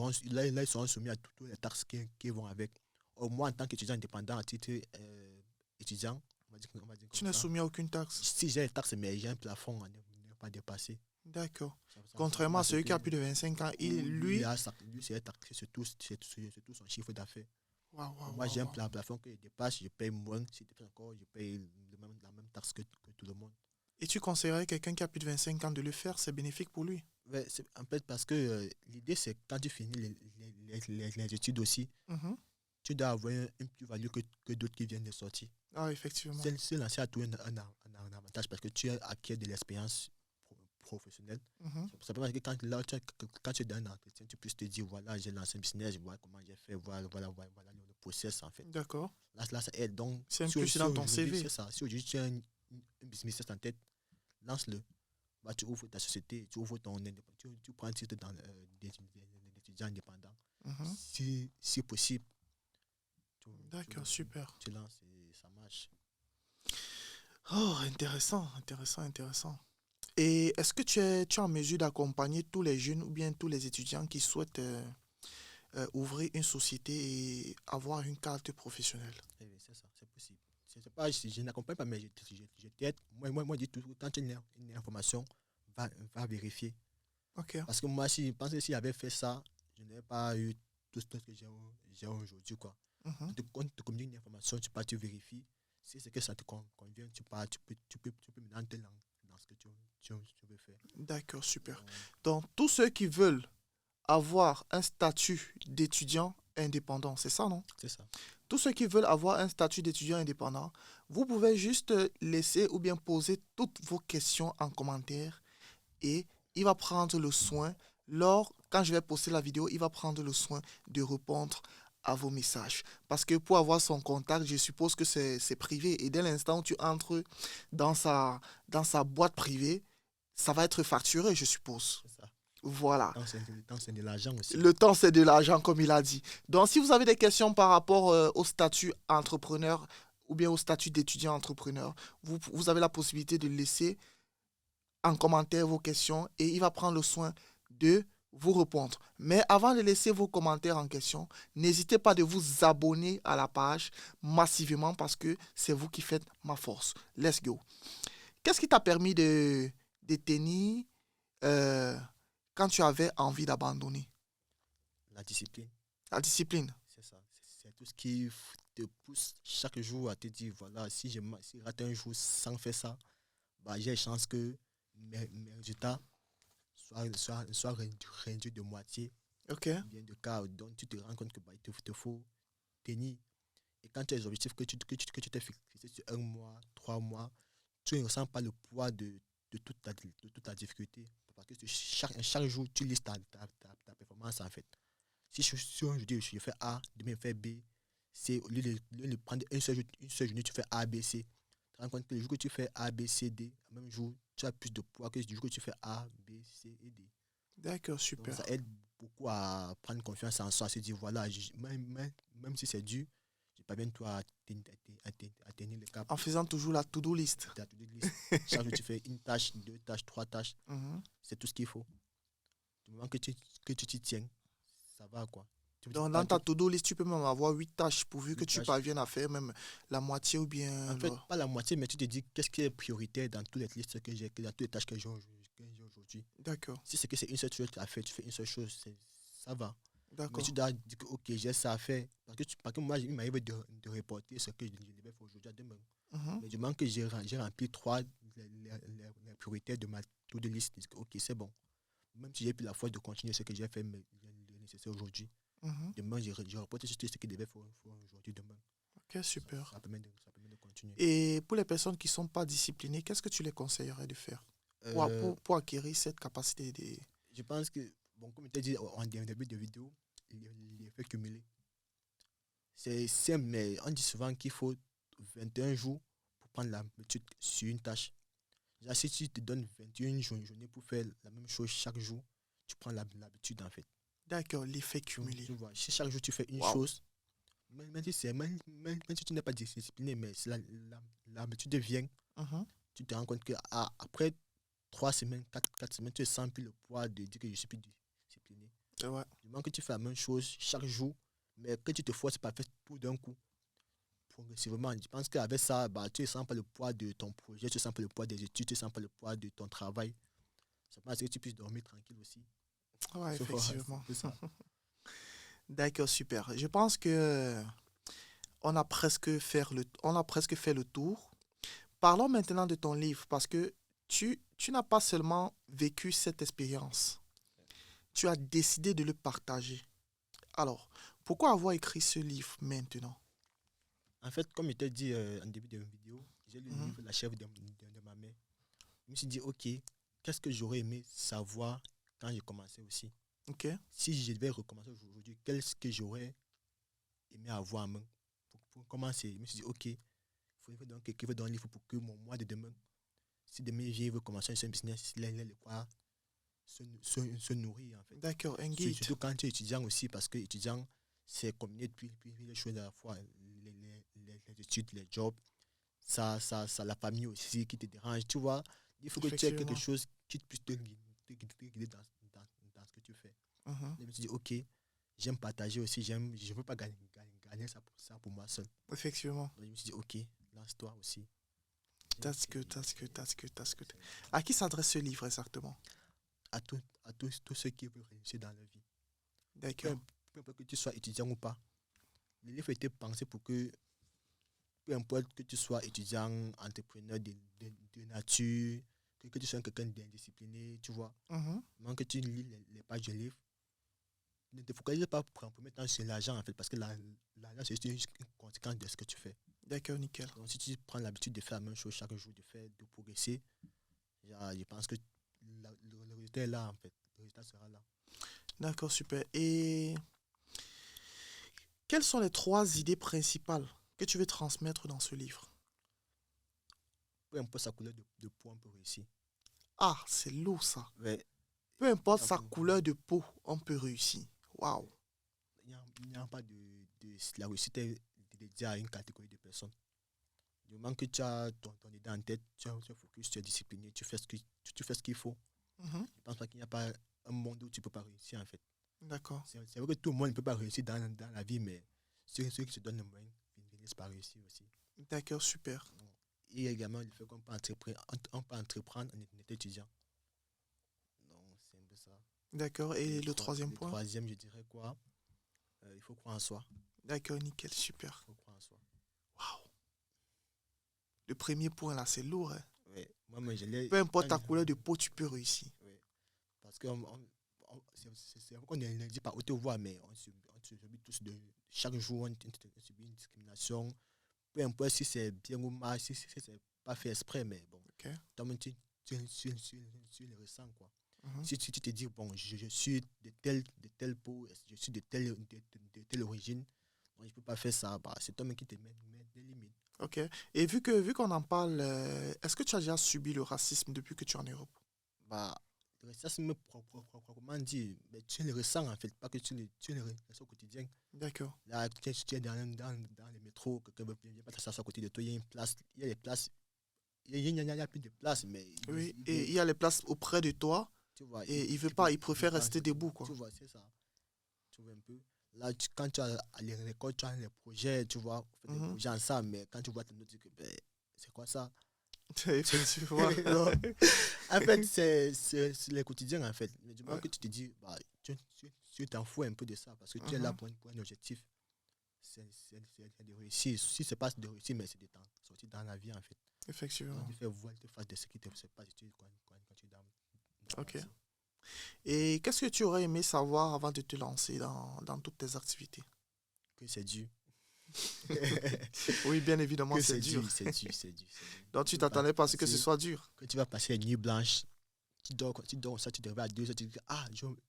seront soumis à toutes les taxes qui vont avec. Au moins, en tant qu'étudiant indépendant à titre étudiant, on va dire Tu comme n'es ça. soumis à aucune taxe. Si j'ai les taxes, mais j'ai un plafond à ne pas dépasser. D'accord. Ça fait Contrairement à à ce celui que qui a plus de 25 ans, lui, lui... c'est taxé sur tout son chiffre d'affaires. Waouh, waouh, Moi, waouh, j'ai un waouh. plafond que je dépasse, je paye moins. Si je dépasse encore, je paye la même taxe que tout le monde. Et tu conseillerais quelqu'un qui a plus de 25 ans de le faire, c'est bénéfique pour lui? Ouais, en fait, parce que l'idée, c'est quand tu finis les études aussi, Mhm. tu dois avoir une plus-value que d'autres qui viennent de sortir. Ah, effectivement. C'est lancé à tout un avantage parce que tu as acquis de l'expérience professionnelle. Mhm. C'est simplement que quand tu donnes un entretien, tu puisses te dire, voilà, j'ai lancé un business, voilà comment j'ai fait, voilà le process en fait. D'accord. Là, ça aide. Donc, C'est un plus dans ton aujourd'hui, CV. c'est ça. Si aujourd'hui tu as un business en tête, lance-le. Bah, tu ouvres ta société, tu ouvres ton indépendant, tu prends un titre d'étudiant indépendant. Mhm. Si possible, D'accord, super. tu lances et ça marche. Oh, intéressant, intéressant, intéressant. Et est-ce que tu es en mesure d'accompagner tous les jeunes ou bien tous les étudiants qui souhaitent ouvrir une société et avoir une carte professionnelle? Eh bien, c'est ça, c'est possible. C'est pas, je n'accompagne pas, mais je t'aide. Moi, je dis toujours, quand tu as une information, va vérifier. Ok, Parce que moi, si je pense que s'il avait fait ça, je n'aurais pas eu tout ce que j'ai aujourd'hui, quoi. mhm. On te communique une information, tu vérifies. Si c'est que ça te convient, tu peux maintenant te lancer dans ce que tu veux faire. D'accord, Donc, super. Donc, tous ceux qui veulent avoir un statut d'étudiant indépendant, c'est ça, non? c'est ça. Tous ceux qui veulent avoir un statut d'étudiant indépendant, vous pouvez juste laisser ou bien poser toutes vos questions en commentaire et il va prendre le soin, quand je vais poster la vidéo, il va prendre le soin de répondre à vos messages. Parce que pour avoir son contact, je suppose que c'est privé. Et dès l'instant où tu entres dans sa boîte privée, ça va être facturé, je suppose. C'est ça. Voilà. Le temps, c'est de l'argent aussi. Le temps, c'est de l'argent, comme il a dit. Donc, si vous avez des questions par rapport au statut entrepreneur ou bien au statut d'étudiant entrepreneur, vous avez la possibilité de laisser en commentaire vos questions et il va prendre le soin de vous répondre. Mais avant de laisser vos commentaires en question, n'hésitez pas de vous abonner à la page massivement parce que c'est vous qui faites ma force. Let's go. Qu'est-ce qui t'a permis de tenir euh, quand tu avais envie d'abandonner? La discipline, La discipline. c'est ça. C'est tout ce qui te pousse chaque jour à te dire, voilà, si je rate un jour sans faire ça, bah, j'ai chance que mes résultats soient réduits de moitié, Ok. ou bien de cas. Donc, tu te rends compte que bah, il te faut tenir. Et quand tu as des objectifs que tu t'es fixé sur un mois, 3 mois, tu ne ressens pas le poids de toute ta difficulté. Parce que chaque jour, tu listes ta performance en fait. Si aujourd'hui je fais A, demain je fais B, C, au lieu de prendre une seule journée, tu fais A, B, C. Tu te rends compte que le jour que tu fais A, B, C, D, le même jour, tu as plus de poids que le jour que tu fais A, B, C et D. D'accord, Donc super. ça aide beaucoup à prendre confiance en soi, à se dire voilà, même si c'est dur, je parviens toi à tenir le cap. En faisant toujours la to-do list. Ta to-do list. Chaque jour, tu fais une tâche, deux tâches, trois tâches. Mhm. C'est tout ce qu'il faut. Du moment que tu t'y tiens, ça va quoi. Tu ne dis Donc, pas dans ta que to-do list, tu peux même avoir 8 tâches pourvu que huit tu tâches. parviennes à faire même la moitié ou bien En fait, pas la moitié, mais tu te dis qu'est-ce qui est prioritaire dans toutes les listes que j'ai, dans toutes les tâches que j'ai aujourd'hui. D'accord, Si c'est que c'est une seule chose à faire, tu fais une seule chose, ça va. Mais d'accord. tu dois dire que, ok, j'ai ça à faire. Parce que moi, il m'arrive de reporter ce que je devais faire aujourd'hui à demain. Mhm. Mais du moment que j'ai rempli les priorités de ma to-do list, je dis que, ok, c'est bon. Même si j'ai plus la force de continuer ce que j'ai fait, mais le nécessaire aujourd'hui, Mhm. demain, je reporte sur ce que je devais faire aujourd'hui, demain. Ok, Ça, super. ça permet de continuer. Et pour les personnes qui ne sont pas disciplinées, qu'est-ce que tu les conseillerais de faire Euh, pour acquérir cette capacité de... je pense que, bon, comme je t'ai dit en début de vidéo, l'effet cumulé, c'est simple, mais on dit souvent qu'il faut 21 jours pour prendre l'habitude sur une tâche. Déjà, si tu te donnes 21 journées pour faire la même chose chaque jour, tu prends l'habitude en fait. D'accord, l'effet Donc, cumulé. tu vois, si chaque jour tu fais une Waouh. chose, même si tu n'es pas discipliné, mais si l'habitude vient, Mhm. tu te rends compte que après 3 semaines, 4 semaines, tu sens plus le poids de dire que je suis plus discipliné. C'est vrai. Du moment que tu fais la même chose chaque jour, mais que tu te forces pas à faire tout d'un coup, progressivement, je pense qu'avec ça, bah, tu ne sens pas le poids de ton projet, tu ne sens pas le poids des études, tu ne sens pas le poids de ton travail. Ça pense que tu puisses dormir tranquille aussi. Ouais, C'est un effectivement. peu ça. D'accord, super. Je pense que on a presque fait le tour. Parlons maintenant de ton livre parce que tu n'as pas seulement vécu cette expérience, tu as décidé de le partager. Alors, pourquoi avoir écrit ce livre maintenant? En fait, comme je t'ai dit en début de la vidéo, j'ai lu le Mhm. livre La chèvre de ma mère. Je me suis dit, ok, qu'est-ce que j'aurais aimé savoir quand j'ai commencé aussi? Ok, Si je devais recommencer aujourd'hui, qu'est-ce que j'aurais aimé avoir en main pour commencer? Je me suis dit, ok, il faudrait donc écrire dans un livre pour que mon moi de demain, si demain je veux commencer un business, il a de quoi se nourrir en fait. d'accord, un guide. Surtout quand tu es étudiant aussi, parce que étudiant, c'est combiner puis les choses à la fois, les études, les jobs, ça, la famille aussi qui te dérange, tu vois. Il faut que tu aies quelque Effectivement. chose qui puisse te guider dans ce que tu fais. Mhm. Je me suis dit, ok, j'aime partager aussi, je ne veux pas gagner ça pour moi seul. Effectivement. Donc je me suis dit, ok, lance-toi aussi. J'ai That's écrit good, that's good, that's good, that's good. À qui s'adresse ce livre exactement? à tous ceux qui veulent réussir dans leur vie. Peu, D'accord. im- peu importe que tu sois étudiant ou pas, le livre a été pensé pour que, peu importe que tu sois étudiant, entrepreneur de nature, que tu sois quelqu'un d'indiscipliné, tu vois, Mhm. même que tu lis les pages du livre, ne te focalise pas pour en premier temps sur l'argent en fait, parce que l'argent c'est juste une conséquence de ce que tu fais. D'accord, nickel. Donc si tu prends l'habitude de faire la même chose chaque jour, de progresser, je pense que le résultat est là en fait. Le résultat sera là. D'accord, super. Et quelles sont les 3 idées principales que tu veux transmettre dans ce livre? Peu importe sa couleur de peau, on peut réussir. Ah, c'est lourd ça. Mais Peu importe il sa couleur de peau, on peut réussir. Waouh. n'y a pas la réussite est dédiée à une catégorie de personnes. Du moment que tu as ton idée en tête, tu es focus, tu es discipliné, tu fais ce qu'il faut. Mhm. Je pense pas qu'il n'y a pas un monde où tu ne peux pas réussir en fait. D'accord. C'est vrai que tout le monde ne peut pas réussir dans la vie, mais ceux qui se donnent le moyen finissent par réussir aussi. D'accord, super. Et également le fait qu'on peut entreprendre en étant étudiant. Donc, c'est un peu ça. D'accord. Et le troisième Le point? troisième, je dirais quoi? Il faut croire en soi. D'accord, nickel, super. Il faut croire en soi. Waouh. Le premier point là, c'est lourd. Hein. Ouais. Moi, je l'ai. Peu importe ta couleur de peau, tu peux réussir. Ouais. Parce que c'est vrai qu'on ne le dit pas haute voix, mais on subit tous chaque jour, on subit une discrimination. Peu importe si c'est bien ou mal, si c'est pas fait exprès, mais bon. Ok. Toi-même, tu le ressens, quoi. Mhm. Si tu te dis, bon, je suis de telle peau, je suis de telle origine, donc je ne peux pas faire ça, bah, c'est toi-même qui te met des limites. Ok. Et vu qu'on en parle, est-ce que tu as déjà subi le racisme depuis que tu es en Europe? Bah, ça, c'est proprement dit, mais tu le ressens, en fait, pas que tu le ressens au quotidien. D'accord. Là, tu es dans le métro, quelqu'un ne vient pas t'asseoir à côté de toi, il y a une place, il y a des places, il n'y a plus de place, mais Oui, et il y a les places auprès de toi tu vois, et il veut pas, il préfère rester debout, quoi. tu vois, c'est ça. Tu vois un peu. Là, quand tu as à l'école, tu as les projets, tu vois, on fait des projets ensemble, mais quand tu vois tes notes, tu dis que ben, c'est quoi ça? Tu vois. En fait, c'est le quotidien, en fait. Mais du moment Ouais. que tu te dis, bah, tu t'en fous un peu de ça, parce que tu es là pour un objectif. C'est de réussir. Si c'est pas de réussir, mais c'est de t'en sortir dans la vie, en fait. Effectivement. Donc, tu fais volte face de ce qui te fait pas quand tu es dans Ok. la vie. Et qu'est-ce que tu aurais aimé savoir avant de te lancer dans toutes tes activités? Que c'est dur. Oui, bien évidemment, Que c'est dur. c'est dur. Donc, tu t'attendais pas à ce que ce soit dur. Que tu vas passer une nuit blanche, tu dors ça, tu te réveilles à 2 heures, tu te dis, ah,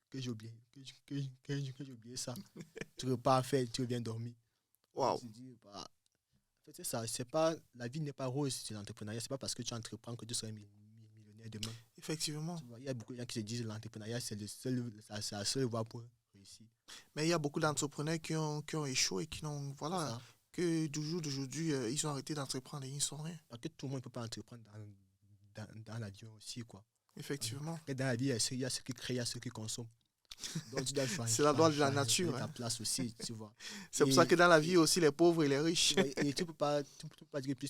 que j'ai oublié, que j'ai oublié ça. Tu repars faire, tu reviens dormir. Waouh. Tu te dis, bah, en fait, c'est ça, c'est pas, la vie n'est pas rose, c'est l'entrepreneuriat, c'est pas parce que tu entreprends que tu seras millionnaire demain. Effectivement. Tu vois, il y a beaucoup de gens qui se disent que l'entrepreneuriat, c'est la seule voie pour réussir. Mais il y a beaucoup d'entrepreneurs qui ont échoué et qui n'ont, voilà, que du jour d'aujourd'hui, ils ont arrêté d'entreprendre et ils ne sont rien. Parce que tout le monde ne peut pas entreprendre dans la vie aussi, quoi. Effectivement. Et dans la vie, il y a ceux qui créent, il y a ceux qui consomment. Donc, tu dois C'est la loi de la nature. ta Hein. place aussi, tu vois. C'est pour ça que dans la vie aussi, les pauvres et les riches. Et tu ne peux pas dire que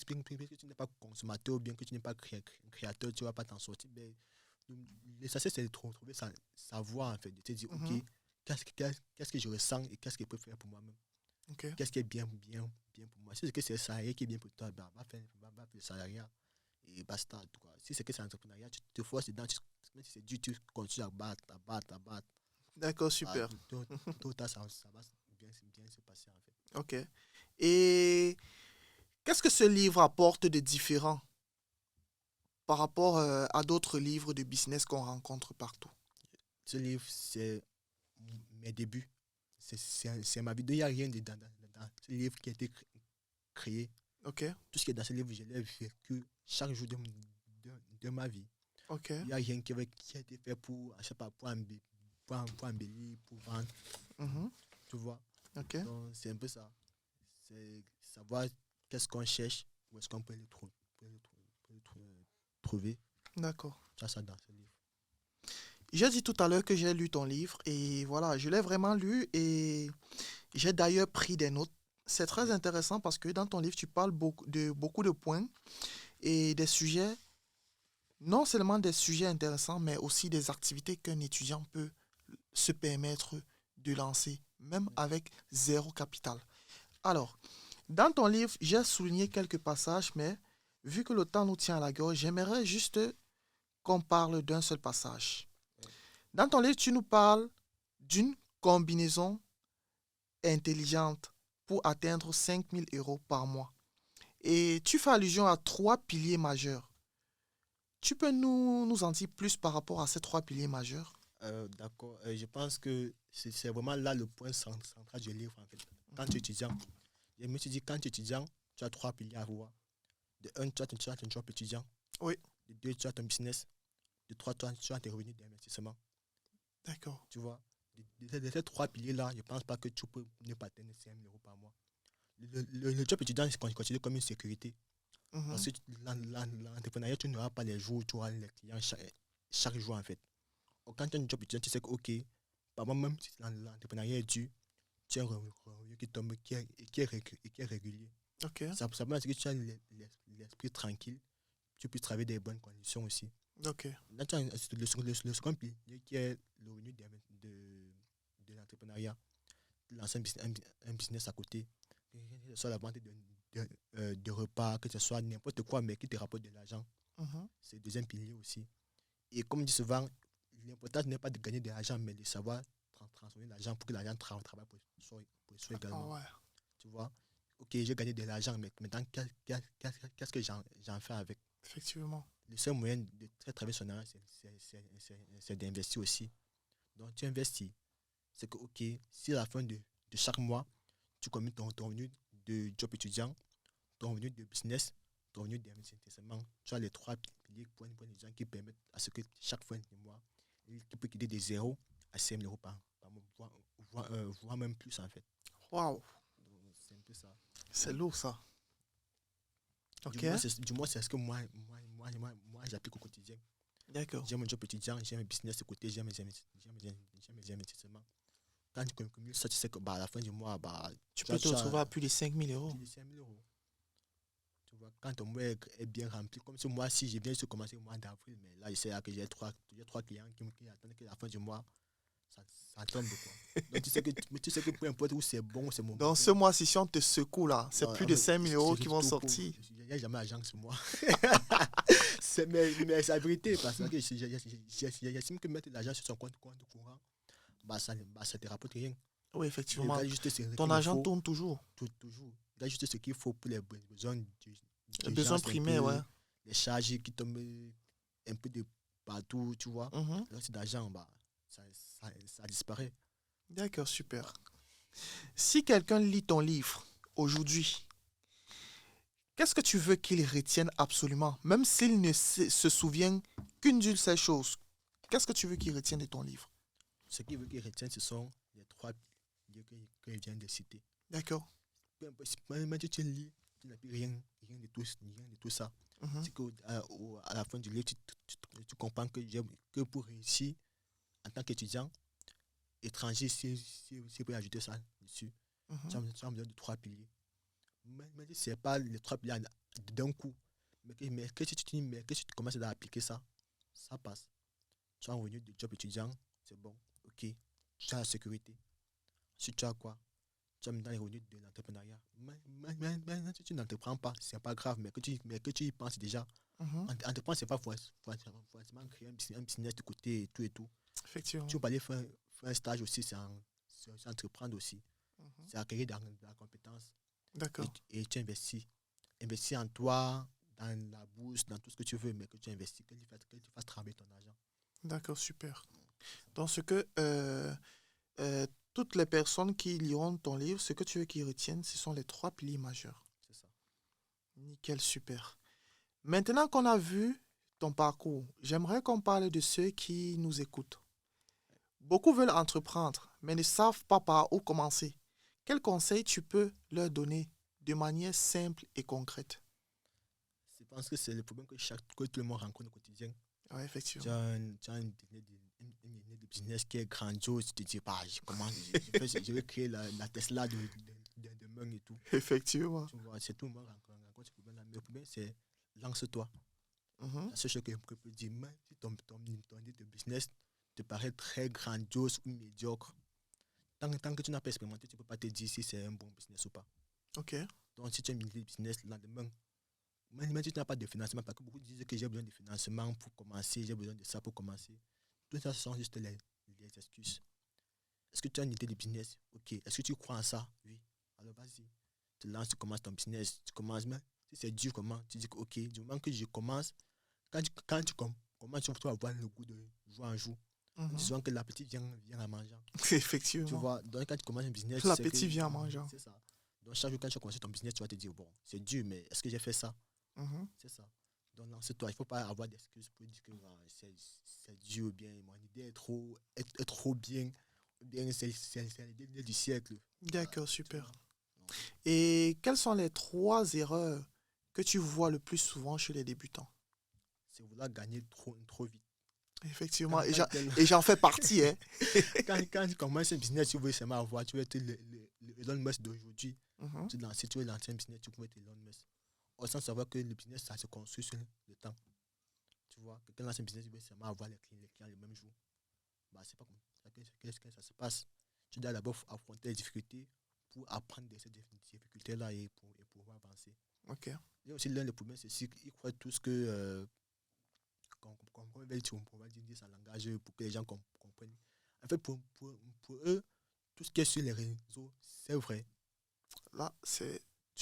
tu n'es pas consommateur ou bien que tu n'es pas créateur, tu ne vas pas t'en sortir. Mais l'essentiel, c'est de trouver sa voie, en fait, de te dire, OK, qu'est-ce que je ressens et qu'est-ce que je peux faire pour moi-même. Okay. Qu'est-ce qui est bien pour moi. Si c'est que c'est le salarié qui est bien pour toi, bah, va faire le salariat et basta. Quoi. Si c'est que c'est l'entrepreneuriat, tu te forces dedans, même si c'est dur, tu continues à battre. D'accord, super. Tôt ou tard, ça va bien se passer, en fait. Ok. Et qu'est-ce que ce livre apporte de différent par rapport à d'autres livres de business qu'on rencontre partout? Ce livre, c'est mes débuts. C'est ma vie. Il n'y a rien dedans. Ce livre qui a été créé. Ok. Tout ce qui est dans ce livre, je l'ai vécu chaque jour de ma vie. Ok. Il n'y a rien qui a été fait pour, je sais pas, pour embellir, pour vendre. Tu vois? Ok. Donc, c'est un peu ça. C'est savoir qu'est-ce qu'on cherche, où est-ce qu'on peut le trouver. D'accord. Ça dans ce livre. J'ai dit tout à l'heure que j'ai lu ton livre et voilà, je l'ai vraiment lu et j'ai d'ailleurs pris des notes. C'est très intéressant parce que dans ton livre, tu parles beaucoup de points et des sujets, non seulement des sujets intéressants, mais aussi des activités qu'un étudiant peut se permettre de lancer, même avec zéro capital. Alors, dans ton livre, j'ai souligné quelques passages, mais vu que le temps nous tient à la gorge, j'aimerais juste qu'on parle d'un seul passage. Dans ton livre, tu nous parles d'une combinaison intelligente pour atteindre 5 000 € par mois. Et tu fais allusion à 3 piliers majeurs. Tu peux nous en dire plus par rapport à ces 3 piliers majeurs? D'accord. Je pense que c'est vraiment là le point central du livre, en fait. Quand tu es étudiant, je me suis dit, quand tu es étudiant, tu as 3 piliers à voir. De 1, tu as ton job étudiant. Oui. De 2, tu as ton business. De 3, tu as tes revenus d'investissement. D'accord. Tu vois, de ces 3 piliers-là, je ne pense pas que tu peux ne pas atteindre 5 000 € par mois. Le job étudiant, c'est considéré comme une sécurité. Parce que l'entrepreneuriat, tu n'auras pas les jours où tu auras les clients chaque jour, en fait. Quand tu as un job étudiant, tu sais que, OK, Par moment, même si l'entrepreneuriat est dur, tu as un revenu qui tombe, qui est régulier. Ok, Ça peut dire que tu as l'esprit tranquille, tu peux travailler dans de bonnes conditions aussi. ok. Là, tu as le second pilier qui est le revenu de l'entrepreneuriat. Lancer un business à côté, que ce soit la vente de repas, que ce soit n'importe quoi, mais qui te rapporte de l'argent. Mhm. C'est le deuxième pilier aussi. Et comme je dis souvent, l'important n'est pas de gagner de l'argent, mais de savoir transformer l'argent pour que l'argent travaille pour soi Ah également. ouais, Tu vois, ok, j'ai gagné de l'argent, mais maintenant, qu'est-ce que j'en fais avec? effectivement. Le seul moyen de travailler son argent, c'est d'investir aussi. Donc, tu investis. C'est que, ok, si à la fin de chaque mois, tu combines ton revenu de job étudiant, ton revenu de business, ton revenu d'investissement, tu as les trois piliers pour les gens qui permettent à ce que chaque fin de mois, tu peux quitter de 0 à 5 000 euros par mois, voire même plus en fait. Waouh, Donc, c'est un peu ça. c'est lourd ça. Du Ok, moins, c'est ce que moi j'applique au quotidien. d'accord. J'ai mon job étudiant, j'ai mes business de côté, j'ai mes investissements. Quand tu cumules ça, tu sais que bah, à la fin du mois, bah, Tu peux te retrouver à plus de 5 000 euros. plus de 5 000 euros. Tu vois, quand ton mois est bien rempli, comme ce mois-ci, je viens de commencer le mois d'avril, mais là, je sais que j'ai trois clients qui attendent que la fin du mois, ça tombe. Quoi. Donc, tu sais que peu importe où c'est bon, c'est mon Dans mauvais. ce mois-ci, si on te secoue là, c'est Non, plus en de fait, 5 000 euros qui vont surtout sortir. il n'y a jamais agent sur moi. Mais c'est la vérité, parce que j'estime que mettre l'argent sur son compte courant, ça te rapporte rien. Oui, Il effectivement. regarde juste ce Ton qu'il argent faut, tourne toujours. toujours. Il regarde juste ce qu'il faut pour les besoins Les besoins d'urgence, un primaires, ouais. peu, les charges qui tombent un peu de partout, tu vois. Mhm. Le reste d'argent, bah, ça disparaît. D'accord, super. Si quelqu'un lit ton livre aujourd'hui, qu'est-ce que tu veux qu'il retienne absolument, même s'il ne se souvient qu'une d'une seule chose? Qu'est-ce que tu veux qu'il retienne de ton livre? Ce qu'il veut qu'il retienne, ce sont les trois piliers que je viens de citer. D'accord. Peu importe, si même tu lis, tu n'as plus rien de tout ça. Mhm. C'est qu'à la fin du livre, tu comprends que pour réussir en tant qu'étudiant, étranger, si peut ajouter ça dessus, tu Mhm. as besoin de trois piliers. Mais ce n'est pas les trois piliers d'un coup. Mais que si tu commences à appliquer ça, ça passe. Tu as un revenu de job étudiant, c'est bon, ok. Tu as la sécurité. Si tu as quoi? Tu as maintenant les revenus de l'entrepreneuriat. Mais si tu n'entreprends pas, c'est pas grave, mais que tu y penses déjà. Mhm. Entreprendre, c'est pas forcément créer un business de côté et tout et tout. Effectivement. Tu peux aller faire un stage aussi, c'est entreprendre aussi. Mhm. C'est acquérir de la compétence D'accord. et tu investis. Investis en toi, dans la bourse, dans tout ce que tu veux, mais que tu investis, que tu fasses travailler ton argent. D'accord, super. Dans ce que euh, toutes les personnes qui liront ton livre, ce que tu veux qu'ils retiennent, ce sont les trois piliers majeurs. C'est ça. Nickel, super. Maintenant qu'on a vu ton parcours, j'aimerais qu'on parle de ceux qui nous écoutent. Beaucoup veulent entreprendre, mais ne savent pas par où commencer. Quels conseils tu peux leur donner de manière simple et concrète? Je pense que c'est le problème que tout le monde rencontre au quotidien. Oui, Tu effectivement. as une idée de business qui est grandiose, tu te dis, bah, je vais créer la Tesla de demain et tout. Effectivement. Tu vois, c'est tout le monde rencontre ce problème-là. Mais le problème, c'est lance-toi. Mhm. La seule chose que je peux dire, mais si ton idée de business te paraît très grandiose ou médiocre, tant que tu n'as pas expérimenté, tu ne peux pas te dire si c'est un bon business ou pas. Ok. Donc, si tu as une idée de business, le lendemain, même si tu n'as pas de financement, parce que beaucoup disent que j'ai besoin de financement pour commencer, j'ai besoin de ça pour commencer. Tout ça, ce sont juste les excuses. Est-ce que tu as une idée de business? Ok. Est-ce que tu crois en ça? Oui. Alors vas-y. Tu lances, tu commences ton business. Tu commences, mais si c'est dur, comment? Tu dis que ok, du moment que je commence, quand tu commences, tu vas avoir le goût de jour en jour. Mhm. Tu sens que l'appétit vient en mangeant. Tu Effectivement. vois, donc quand tu commences un business, tu sais que L'appétit vient en mangeant. c'est ça. Donc chaque jour, quand tu as commencé ton business, tu vas te dire, bon, c'est dur, mais est-ce que j'ai fait ça? Mhm. C'est ça. Donc, lance-toi. Il ne faut pas avoir d'excuses pour dire que c'est dur ou bien mon idée est trop bien. Ou bien c'est l'idée du siècle. Voilà, D'accord, tu vois. super. Donc, Et quelles sont les trois erreurs que tu vois le plus souvent chez les débutants? c'est vouloir gagner trop vite. Effectivement. Quand tel- Et j'en fais partie. Hein. quand tu commences un business, tu veux seulement avoir, tu veux être le Elon Musk d'aujourd'hui. Mhm. Si tu veux lancer un business, tu peux être Elon Musk. Sans savoir que le business, ça se construit sur le temps. Tu vois, quelqu'un lance un business, il veut seulement avoir les clients le même jour. Bah, c'est pas comme ça que ça se passe. Tu dois d'abord affronter les difficultés pour apprendre de ces difficultés-là et pour pouvoir avancer. Ok. Et aussi, l'un des problèmes, c'est qu'ils croient tous que, on va dire ça en langage pour que les gens comprennent. En fait, pour eux, tout ce qui est sur les réseaux, c'est vrai. Là, tu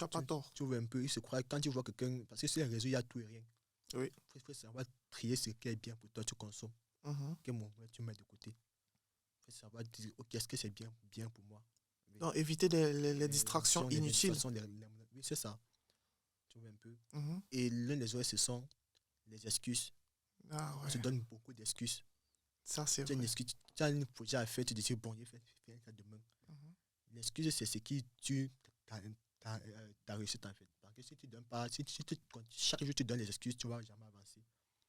n'as pas tort. Tu vois un peu, ils se croient, quand tu vois quelqu'un, parce que sur les réseaux, il y a tout et rien. Oui. Il faut savoir trier ce qui est bien pour toi, tu consommes. Mhm. Quel moment tu mets de côté. Il faut savoir dire, ok, est-ce que c'est bien pour moi. Oui. Donc, éviter les distractions inutiles. Oui, c'est ça. Tu vois un peu. Mhm. Et l'un des autres, ce sont les excuses. Ah On ouais, se donne beaucoup d'excuses. ça c'est Tu as une vrai. excuse, tu as un projet à faire, tu te dis, bon, je vais faire ça demain. Mhm. L'excuse, c'est ce qui tue ta réussite, en fait. Parce que si tu donnes pas, chaque jour tu donnes les excuses, tu ne vas jamais avancer.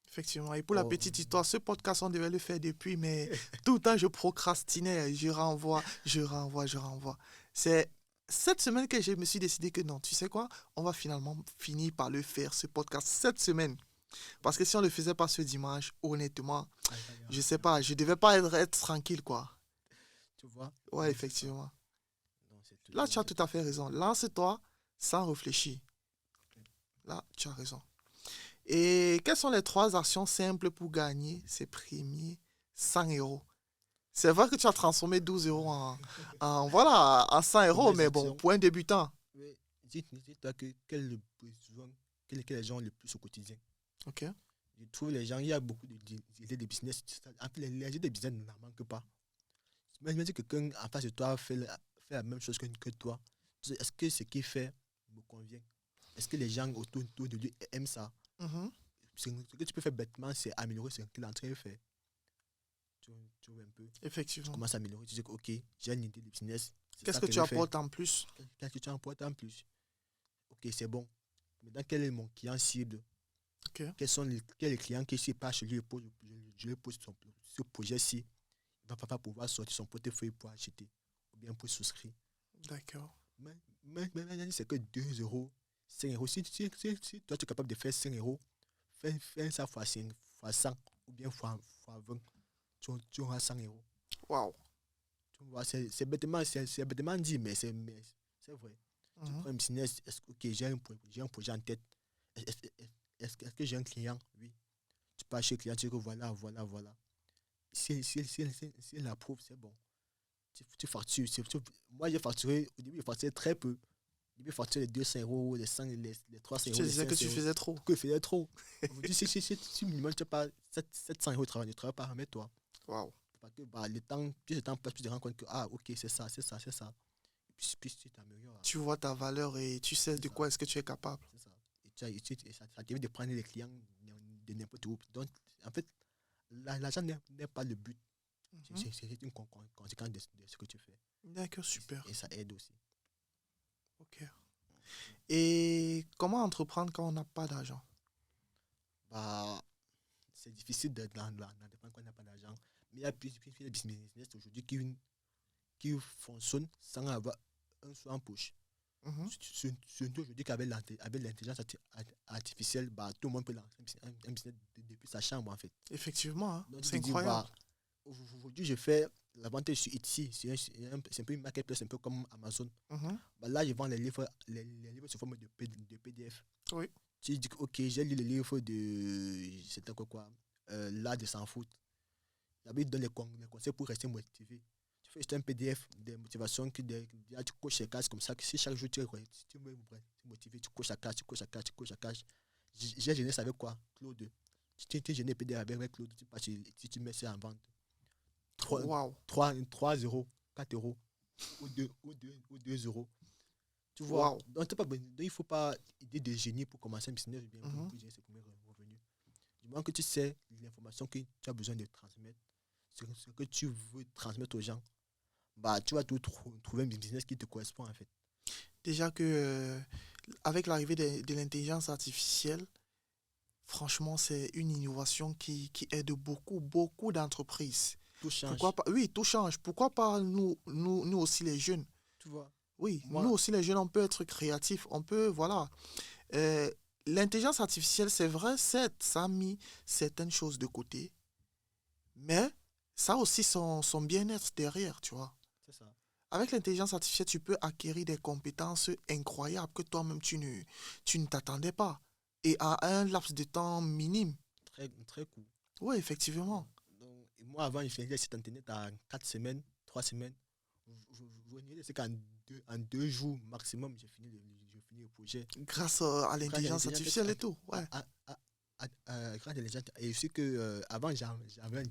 Effectivement. Et pour la Oh, petite histoire, ce podcast, on devait le faire depuis, mais tout le temps, je procrastinais. Je renvoie. C'est cette semaine que je me suis décidé que non, tu sais quoi, on va finalement finir par le faire, ce podcast, cette semaine. Parce que si on ne le faisait pas ce dimanche, honnêtement, je sais pas, je devais pas être tranquille, quoi. Tu vois? Ouais, Donc, c'est ça. effectivement. Donc, c'est Là, tu as toujours. tout à fait raison. Lance-toi sans réfléchir. Là, tu as raison. Et quelles sont les 3 actions simples pour gagner ces premiers 100 euros? C'est vrai que tu as transformé 12 euros voilà, en 100 euros, Première mais bon, action. pour un débutant. Oui. Dis-toi que quel est le besoin, quel les gens le plus au quotidien. Ok. Je trouve les gens, il y a beaucoup d'idées de business. En fait, les idées de business n'en manquent pas. Même si quelqu'un en face de toi fait la même chose que toi, est-ce que ce qu'il fait me convient? Est-ce que les gens autour de lui aiment ça? Mhm. Ce que tu peux faire bêtement, c'est améliorer ce qu'il est en train de faire. Tu vois un peu. Tu Effectivement. commences à améliorer, tu dis que, ok, j'ai une idée de business, c'est Qu'est-ce ça que que je tu vais faire. apportes en plus? Qu'est-ce que tu apportes en plus? Ok, c'est bon. Maintenant, quel est mon client cible? Ok. Quels les clients qui, s'il passe chez lui, je lui pose ce projet-ci, il va pas pouvoir sortir son portefeuille pour acheter ou bien pour souscrire. D'accord. Mais c'est que 2 euros, 5 euros. Si toi, tu es capable de faire 5 euros, fais ça fois 5, fois 100 ou bien fois 20, tu auras 100 euros. Waouh. Tu vois, c'est bêtement dit, mais c'est vrai. Tu Mhm. prends un business, ok, j'ai un projet en tête. Est-ce que j'ai un client? Oui. Tu pars chez le client, tu dis que voilà. Si l'approuve, c'est bon. Tu factures. Moi, j'ai facturé, au début, j'ai facturé très peu. Au début, j'ai facturé les 200 euros, les 100, les 300 Tu euros, te les disais que 500 tu euros. faisais trop. Que je faisais trop. Aujourd'hui, si minimum, tu n'as pas 700 euros de travail, ne travaille pas, remets-toi. Waouh. Parce que plus le temps passe, plus tu te rends compte que, ah, ok, c'est ça. Et puis tu t'améliores. Tu vois ta valeur et tu sais C'est de ça. quoi est-ce que tu es capable. C'est ça. Et ça t'évite de prendre les clients de n'importe où. Donc, en fait, l'argent n'est pas le but. Mhm. C'est une conséquence de ce que tu fais. D'accord, super. Et ça aide aussi. Ok. Et comment entreprendre quand on n'a pas d'argent? Bah, c'est difficile d'entreprendre quand on n'a pas d'argent. Mais il y a plusieurs business aujourd'hui qui fonctionnent sans avoir un sou en poche. Mhm. Surtout aujourd'hui qu'avec l'intelligence artificielle, bah, tout le monde peut lancer un business depuis sa chambre, en fait. Effectivement, hein. Donc, tu C'est te dis, incroyable. bah, aujourd'hui, je fais la vente sur Etsy. C'est un peu une marketplace, un peu comme Amazon. Mhm. Bah, là, je vends les livres sous forme de PDF. Oui. Tu dis, ok, j'ai lu le livre de. C'était quoi? L'art de s'en foutre. D'abord, il donne les conseils pour rester motivé. Tu fais juste un PDF de motivation tu coches les cases comme ça. Que si chaque jour tu veux motivé, tu coches la case, tu coches la case, tu coches la case. J'ai gêné ça avec quoi? Claude. Tu gêné PDF avec Claude. Tu mets ça en vente. Waouh. 3 euros, 4 euros ou 2 euros. Tu vois, Waouh. donc, il ne faut pas idée de génie pour commencer un business ou bien Mhm. pour gérer ses premiers revenus. Du moment que tu sais l'information que tu as besoin de transmettre, ce que tu veux transmettre aux gens, bah, tu vas trouver un business qui te correspond en fait. Déjà que avec l'arrivée de l'intelligence artificielle, Franchement, c'est une innovation qui aide beaucoup, beaucoup d'entreprises. Tout change. Pourquoi pas? Oui, tout change. Pourquoi pas nous aussi les jeunes? Tu vois, Oui, nous moi, aussi les jeunes, on peut être créatifs. On peut, voilà. Euh, L'intelligence artificielle, c'est vrai, certes, ça a mis certaines choses de côté, mais ça a aussi son bien-être derrière, tu vois. c'est ça. Avec l'intelligence artificielle, tu peux acquérir des compétences incroyables que toi-même, tu ne t'attendais pas. Et à un laps de temps minime. Très, très cool. Oui, effectivement. Donc, et moi, avant, je faisais cet internet en 4 semaines, 3 semaines. Vous voyez, c'est en 2 jours maximum, j'ai fini le projet. Grâce à Grâce à l'intelligence l'intelligence artificielle et tout. Ouais. grâce à l'intelligence. Et aussi que avant, j'avais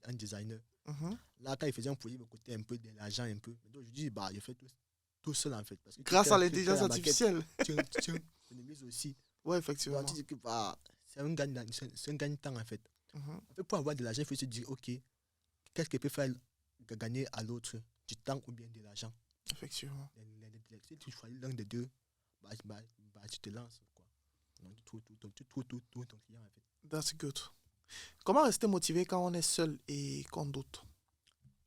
un designer. Mhm. Là, quand il faisait un projet, il me coûtait un peu de l'argent, un peu. Donc, je dis, bah, je fais tout seul en fait. Parce que Grâce à tu crées l'intelligence la maquette, artificielle. tu économises aussi. Ouais, Donc, tu effectivement. dis que bah, c'est un gagne-temps en fait. Mhm. En fait, pour avoir de l'argent, il faut se dire, ok, qu'est-ce qu'il peut faire gagner à l'autre du temps ou bien de l'argent. Effectivement. Si tu choisis l'un des deux, tu te lances. Quoi. Donc, tu trouves tout ton client en fait. That's good. Comment rester motivé quand on est seul et qu'on doute?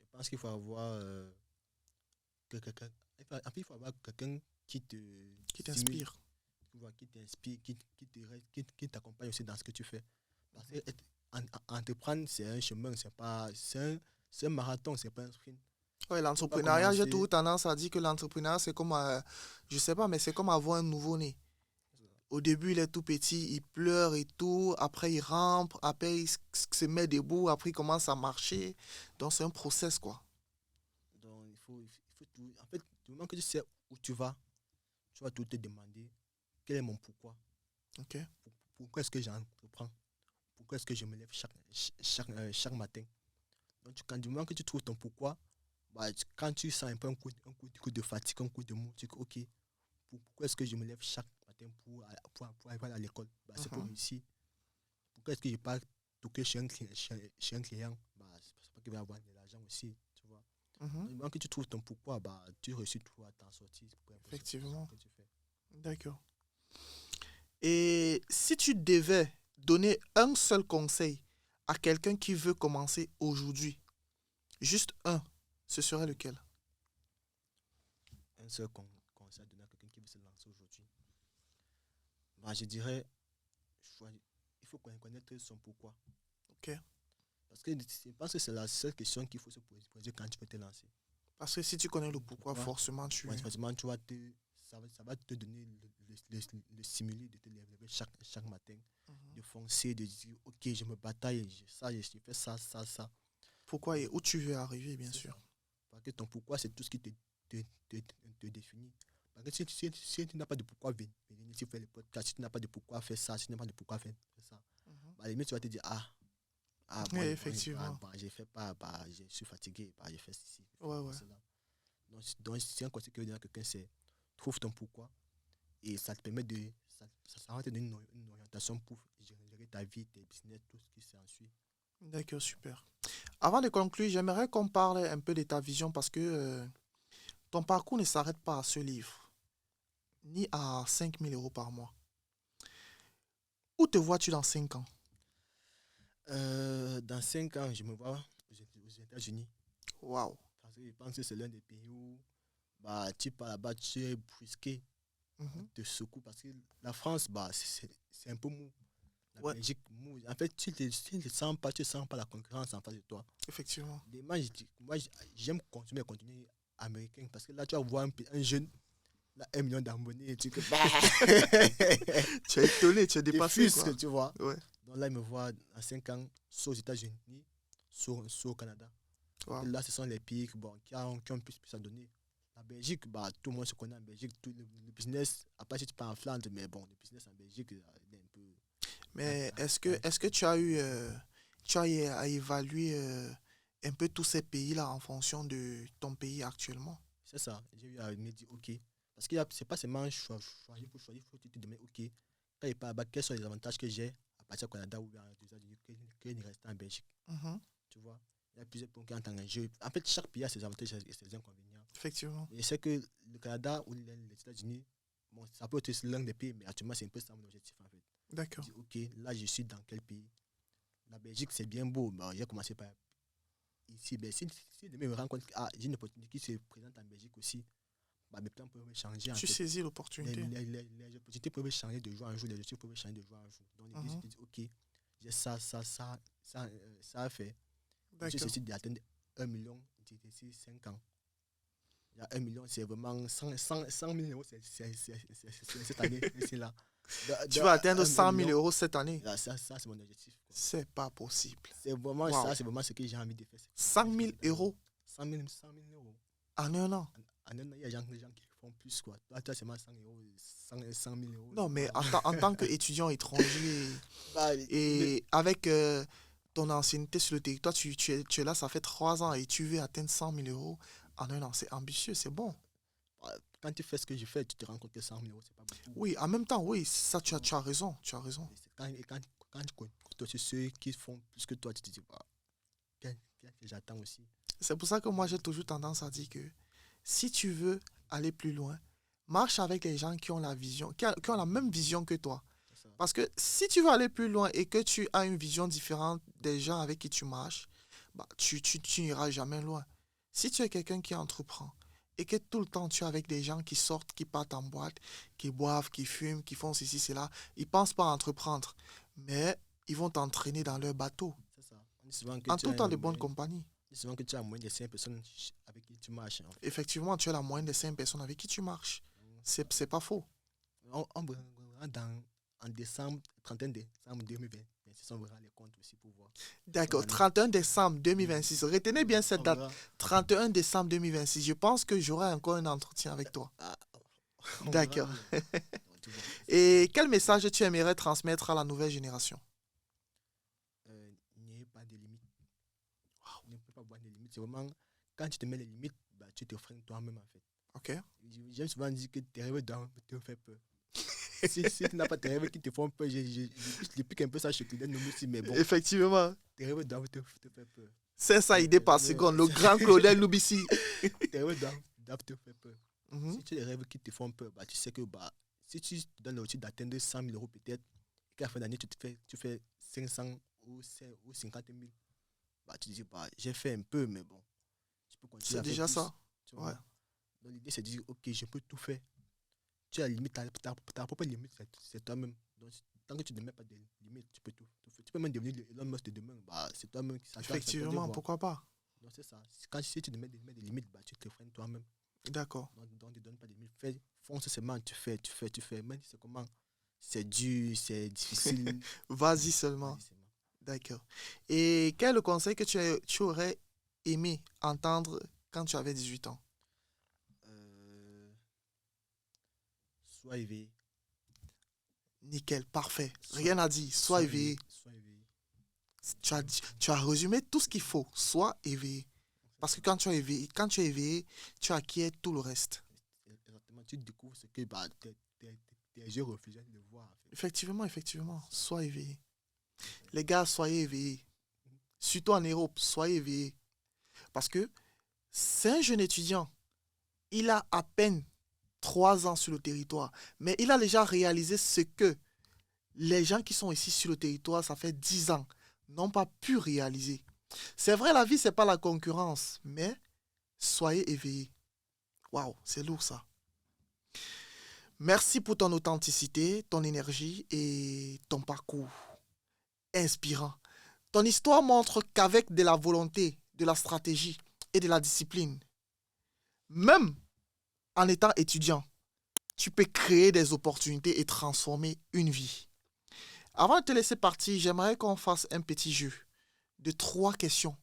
Je pense qu'il faut avoir quelqu'un. En fait, il faut avoir quelqu'un qui te Qui stimule, t'inspire? qui t'inspire, qui t'accompagne aussi dans ce que tu fais. Parce que entreprendre, c'est un chemin, c'est un marathon, c'est pas un sprint. Ouais, Tu peux pas l'entrepreneuriat, j'ai toujours commencer. tendance à dire que l'entrepreneuriat, c'est comme, je sais pas, mais c'est comme avoir un nouveau-né. Au début, il est tout petit, il pleure et tout. Après, il rampe. Après, se met debout. Après, il commence à marcher. Donc, c'est un process, quoi. Donc, il faut tout. En fait, du moment que tu sais où tu vas tout te demander quel est mon pourquoi. OK? Pourquoi est-ce que j'entreprends? Pourquoi est-ce que je me lève chaque matin? Donc, du moment que tu trouves ton pourquoi, bah, quand tu sens un peu un coup de fatigue, un coup de mou, tu dis ok, pourquoi est-ce que je me lève chaque matin pour aller à l'école? Bah, c'est pour Mhm. réussir. Pourquoi est-ce que je ne vais pas toquer chez un client? Bah, c'est parce qu'il va avoir de l'argent aussi, tu vois. Mhm. Donc, du moment que tu trouves ton pourquoi, bah, tu réussis tout à t'en sortir, peu importe ce Effectivement. que tu fais. D'accord. Et si tu devais donner un seul conseil à quelqu'un qui veut commencer aujourd'hui, juste un, ce serait lequel? Un seul conseil à donner à quelqu'un qui veut se lancer aujourd'hui. Bah, je dirais, il faut connaître son pourquoi. OK? Parce que je pense que c'est la seule question qu'il faut se poser quand tu veux te lancer. Parce que si tu connais le pourquoi, Pourquoi? forcément, tu... Ouais, forcément, ça va te donner le stimuli de te lever chaque matin, Mhm. de foncer, de dire, ok, je me bataille, je fais ça. Pourquoi et où tu veux arriver, bien C'est ça. sûr. Parce que ton pourquoi, c'est tout ce qui te, te, te définit. Parce que si tu n'as pas de pourquoi venir ici faire le podcast, si tu n'as pas de pourquoi faire ça, si tu n'as pas de pourquoi faire ça, Mhm. bah, à la limite, tu vas te dire, Oui, bon, effectivement. j'ai fait pas, bah, je suis fatigué, bah, j'ai fait ceci, Ouais, j'ai ouais. fait cela. Donc, si un conseil que je donne à quelqu'un, c'est trouve ton pourquoi et ça te permet ça va te donner une orientation pour gérer ta vie, tes business, tout ce qui s'ensuit. D'accord, super. Avant de conclure, j'aimerais qu'on parle un peu de ta vision parce que ton parcours ne s'arrête pas à ce livre, ni à 5 000 € par mois. Où te vois-tu dans 5 ans? Dans 5 ans, je me vois aux États-Unis. Waouh. Parce que je pense que c'est l'un des pays où bah, tu pars là-bas, tu es brusqué, on Mhm. te secoue. Parce que la France, bah, c'est un peu mou. La Ouais, Belgique, mou. En fait, tu ne sens pas la concurrence en face de toi. effectivement. Moi, j'aime consommer le contenu américain parce que là, tu vas voir un jeune, là, 1 million d'abonnés, et tu dis que bah, Tu es étonné, tu es des dépassé, quoi. fusques, tu vois. Ouais, Donc là, il me voit en 5 ans, soit aux États-Unis, soit au Canada. Parce que waouh. là, ce sont les pays bon, qui ont plus à donner. La Belgique, bah, tout le monde se connaît en Belgique. Tout le business, à part si tu pars en Flandre, mais bon, le business en Belgique, il est un peu. Mais un- est-ce que tu as eu, tu as eu à évaluer un peu tous ces pays-là en fonction de ton pays actuellement? C'est ça. J'ai eu à me dire, OK. Parce que c'est pas seulement choisir pour choisir, il faut te demander, OK, quand il part là-bas, quels sont les avantages que j'ai à partir du Canada ou bien aux États-Unis que de rester en Belgique. Mhm. Tu vois, il y a plusieurs points qui entrent en jeu. En fait, chaque pays a ses avantages et ses inconvénients. Effectivement. Et je sais que le Canada ou les États-Unis, bon, ça peut être l'un des pays, mais actuellement, c'est un peu ça mon objectif en fait. D'accord. Je dis, ok, là, je suis dans quel pays? La Belgique, c'est bien beau. Bah, j'ai commencé par ici. Ben, si demain je me rends compte que j'ai une opportunité qui se présente en Belgique aussi, bah, mes plans peuvent changer en Tu fait. saisis l'opportunité. Les opportunités peuvent changer de jour en jour, les objectifs peuvent changer de jour en jour. Donc l'idée, c'est Mhm. de dire, ok, j'ai ça à faire. Je suis D'accord. censé d'atteindre 1 million d'ici 5 ans. Il y a 1 million, c'est vraiment 100 000 euros c'est cette année, c'est là. Tu vas atteindre 1 100 000 million, euros cette année. là, ça c'est mon objectif, quoi. C'est pas possible. C'est vraiment Waouh. ça, c'est vraiment ce que j'ai envie de faire. 100 000 euros 100 000 euros. en un an. En un an, il y a des gens qui font plus, quoi. Toi, tu as seulement 100 euros, 100 000 euros. Non, mais en tant qu'étudiant étranger Bah, et avec ton ancienneté sur le territoire, tu es là, ça fait 3 ans et tu veux atteindre 100 000 euros en un an. C'est ambitieux, c'est bon. quand tu fais ce que je fais, tu te rends compte que 100 000 euros, c'est pas beaucoup. Oui, en même temps, oui, ça, tu as raison. Tu as raison. Quand tu côtoies ceux qui font plus que toi, tu te dis, bah, qu'est-ce que j'attends aussi. C'est pour ça que moi, j'ai toujours tendance à dire que si tu veux aller plus loin, marche avec les gens qui ont la vision, qui ont la même vision que toi. C'est ça. Parce que si tu veux aller plus loin et que tu as une vision différente des gens avec qui tu marches, bah, tu n'iras jamais loin. Si tu es quelqu'un qui entreprend et que tout le temps tu es avec des gens qui sortent, qui partent en boîte, qui boivent, qui fument, qui font ceci, cela, ils ne pensent pas à entreprendre, mais ils vont t'entraîner dans leur bateau, C'est ça. On dit souvent que en tu tout as temps de bonne compagnie. on dit souvent que tu as moins de 5 personnes avec qui tu marches, en fait. Effectivement, tu es la moyenne des 5 personnes avec qui tu marches. C'est pas faux. On verra en décembre, 31 décembre 2026, on verra les comptes aussi pour voir. D'accord, Bonne année. 31 décembre 2026. Retenez bien cette On date. verra. 31 décembre 2026. Je pense que j'aurai encore un entretien avec toi. Ah, on D'accord. verra. Donc, tu vois, Et quel message tu aimerais transmettre à la nouvelle génération? il n'y a pas de limite. Il ne peut pas avoir de limites. C'est vraiment, quand tu te mets les limites, bah, tu te freines toi-même, en fait. Ok. J'aime souvent dire que tes rêves doivent te faire peur. Si tu n'as pas tes rêves qui te font peur, je pique un peu ça chez Claudel aussi, mais bon, Effectivement. tes rêves doivent te faire peur. 500 idées par seconde. Le grand Claudel Lubissi. Tes rêves doivent te faire peur. Mhm. Si tu as des rêves qui te font peur, bah, tu sais que bah, si tu te donnes l'objectif d'atteindre 100 000 euros peut-être, et qu'à la fin d'année, tu fais 500 ou 50 000, bah, tu te dis, bah, j'ai fait un peu, mais bon, je peux continuer C'est à faire déjà plus, ça. tu vois. Ouais. Donc l'idée, c'est de dire, ok, je peux tout faire. Tu as la limite, ta propre limite, c'est toi-même. Donc, tant que tu ne mets pas de limite, tu peux tout faire. Tu peux même devenir Elon Musk de demain, bah, c'est toi-même qui s'attend. Effectivement, pourquoi pas? Donc c'est ça. Si tu ne mets des limites, bah, tu te freines toi-même. D'accord. Donc ne donne pas de limites. Fonce seulement, tu fais. Même si c'est comment, c'est dur, c'est difficile. Vas-y seulement. Vas-y seulement. D'accord. Et quel est le conseil que tu aurais aimé entendre quand tu avais 18 ans? Sois éveillé. Nickel, parfait. Sois- Rien à dire. Sois éveillé. Sois éveillé. Tu as résumé tout ce qu'il faut. Sois éveillé. Parce que quand tu es éveillé, tu acquiers tout le reste. Exactement, tu découvres ce que bah, tes yeux refusaient de voir. En fait. Effectivement. Sois éveillé. Les gars, soyez éveillés. Surtout en Europe, soyez éveillés. Parce que c'est un jeune étudiant. Il a à peine 3 ans sur le territoire. Mais il a déjà réalisé ce que les gens qui sont ici sur le territoire, ça fait 10 ans, n'ont pas pu réaliser. C'est vrai, la vie, c'est pas la concurrence. Mais soyez éveillés. Waouh, c'est lourd ça. Merci pour ton authenticité, ton énergie et ton parcours inspirant. Ton histoire montre qu'avec de la volonté, de la stratégie et de la discipline, même en étant étudiant, tu peux créer des opportunités et transformer une vie. Avant de te laisser partir, j'aimerais qu'on fasse un petit jeu de 3 questions.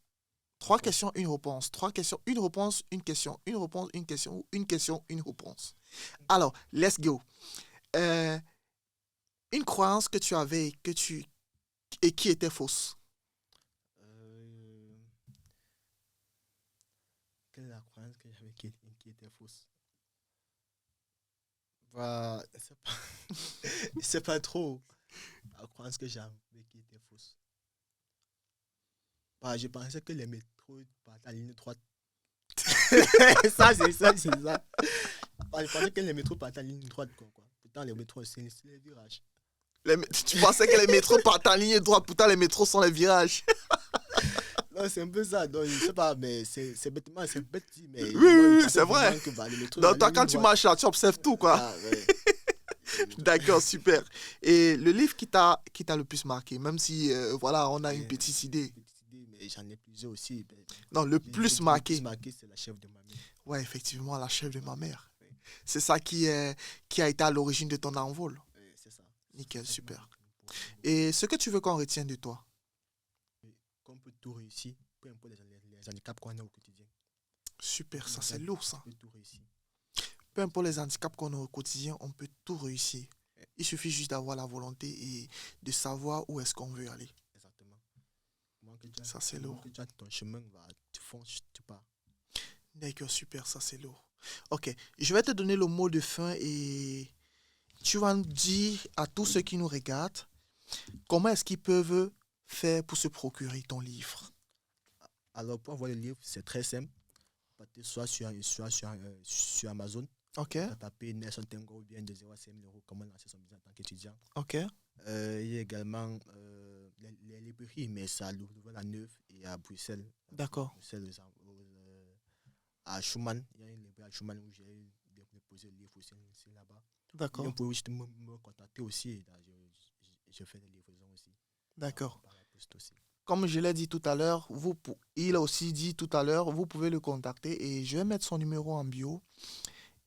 3 questions, une réponse. 3 questions, une réponse, une question. Une réponse, une question. Ou une question, une réponse. Alors, let's go. Une croyance que tu avais et qui était fausse. Quelle est la croyance que j'avais qui était fausse? Bah, c'est pas trop la croyance que j'avais qui était fausse. Bah, je pensais que les métros partaient à la ligne droite. Ça, c'est ça. Bah, je pensais que les métros partaient à la ligne droite, quoi. Pourtant, les métros, c'est les virages. Tu pensais que les métros partent en ligne droite, pourtant les métros sont les virages. Non, c'est un peu ça. Donc, je sais pas, mais c'est bêtement, c'est petit, mais Oui, c'est vrai. Donc, Donc, toi, quand tu marches là, tu observes tout, quoi. Ah, ouais. D'accord, super. Et le livre qui t'a le plus marqué, même si, voilà, on a une Et, petite idée. mais j'en ai plusieurs aussi. Non, le plus marqué. Le plus marqué, c'est La chèvre de ma mère. Ouais, effectivement, La chèvre de ma mère. Ouais, C'est ça qui a été à l'origine de ton envol. ouais, c'est ça. Nickel, C'est ça qui m'a super. beaucoup. Et ce que tu veux qu'on retienne de toi? Qu'on peut tout réussir, peu importe les handicaps qu'on a au quotidien. Super, ça c'est lourd, ça. On peut tout réussir. Peu importe les handicaps qu'on a au quotidien, on peut tout réussir. Ouais, Il suffit juste d'avoir la volonté et de savoir où est-ce qu'on veut aller. exactement. Ça, c'est lourd. Tu as ton chemin, tu fonces, tu pars. D'accord, super, ça c'est lourd. Ok, je vais te donner le mot de fin et tu vas nous dire à tous ceux qui nous regardent comment est-ce qu'ils peuvent faire pour se procurer ton livre. Alors, pour avoir le livre, c'est très simple. Partez sur Amazon. Ok, Tu as tapé Nelson Tengo ou bien de 0 à 5 000 euros, comment lancer son business en tant qu'étudiant. ok, Il y a également les librairies, mais c'est à Louvain-la-Neuve et à Bruxelles. d'accord, Bruxelles, à Schumann. Il y a une librairie à Schumann où j'ai déposé le livre aussi là-bas. Et d'accord, on peut aussi me contacter aussi. Et là, je fais des livraisons aussi. d'accord. Par la poste aussi. Comme je l'ai dit tout à l'heure, il a aussi dit tout à l'heure, vous pouvez le contacter et je vais mettre son numéro en bio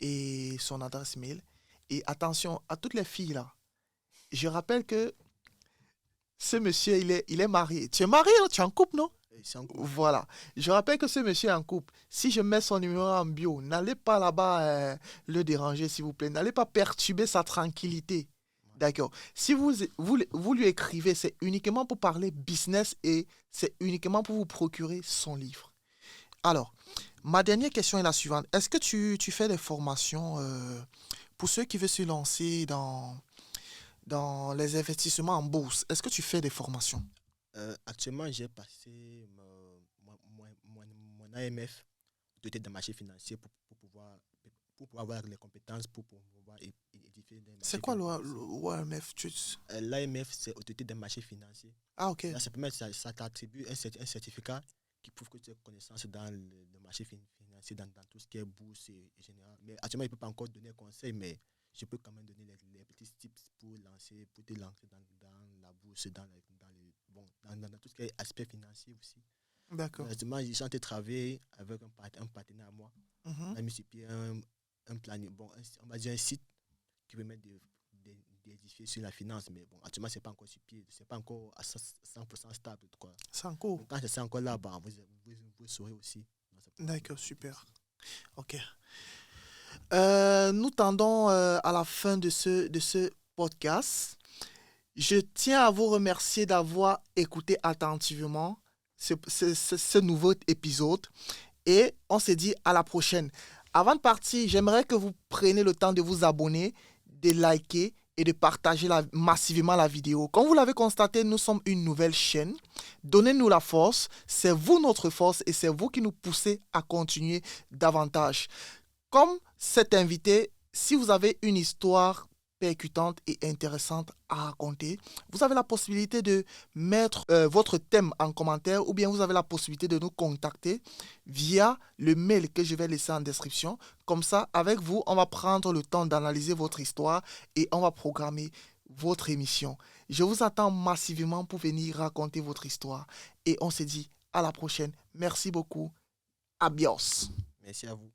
et son adresse mail. Et attention à toutes les filles là. Je rappelle que ce monsieur, il est marié. Tu es marié, non? Tu es en couple, non? Et c'est en cours. Voilà. Je rappelle que ce monsieur est en couple. Si je mets son numéro en bio, n'allez pas là-bas le déranger, s'il vous plaît. N'allez pas perturber sa tranquillité. D'accord. Si vous lui écrivez, c'est uniquement pour parler business et c'est uniquement pour vous procurer son livre. Alors, ma dernière question est la suivante. Est-ce que tu fais des formations pour ceux qui veulent se lancer dans les investissements en bourse? Est-ce que tu fais des formations? Actuellement, j'ai passé mon AMF, autorité des marchés financiers, pour pouvoir avoir les compétences pour pouvoir édifier des C'est marchés quoi financiers. l'OMF? L'AMF, c'est autorité des marchés financiers. Ah, ok. Là, ça t'attribue un certificat qui prouve que tu as connaissance dans le marché financier, dans tout ce qui est bourse et général. Mais actuellement, je ne peux pas encore donner un conseil, mais je peux quand même donner les petits tips pour te lancer dans la bourse, dans tout ce qui est aspect financier aussi. D'accord. Actuellement, je suis en train de travailler avec un partenaire à moi. Mhm. On a mis sur pied un planning, on va dire un site qui permet d'édifier sur la finance, mais bon, actuellement, c'est pas encore sur pied, c'est pas encore à 100% stable, quoi. C'est en cours. Donc, quand c'est encore là, vous saurez aussi. D'accord, super. Ok. Nous tendons à la fin de ce podcast. Je tiens à vous remercier d'avoir écouté attentivement ce nouveau épisode et on se dit à la prochaine. Avant de partir, j'aimerais que vous preniez le temps de vous abonner, de liker et de partager massivement la vidéo. Comme vous l'avez constaté, nous sommes une nouvelle chaîne. Donnez-nous la force. C'est vous notre force et c'est vous qui nous poussez à continuer davantage. Comme cet invité, si vous avez une histoire percutante et intéressante à raconter, vous avez la possibilité de mettre votre thème en commentaire ou bien vous avez la possibilité de nous contacter via le mail que je vais laisser en description. Comme ça, avec vous, on va prendre le temps d'analyser votre histoire et on va programmer votre émission. Je vous attends massivement pour venir raconter votre histoire et on se dit à la prochaine. Merci beaucoup. Adios. Merci à vous.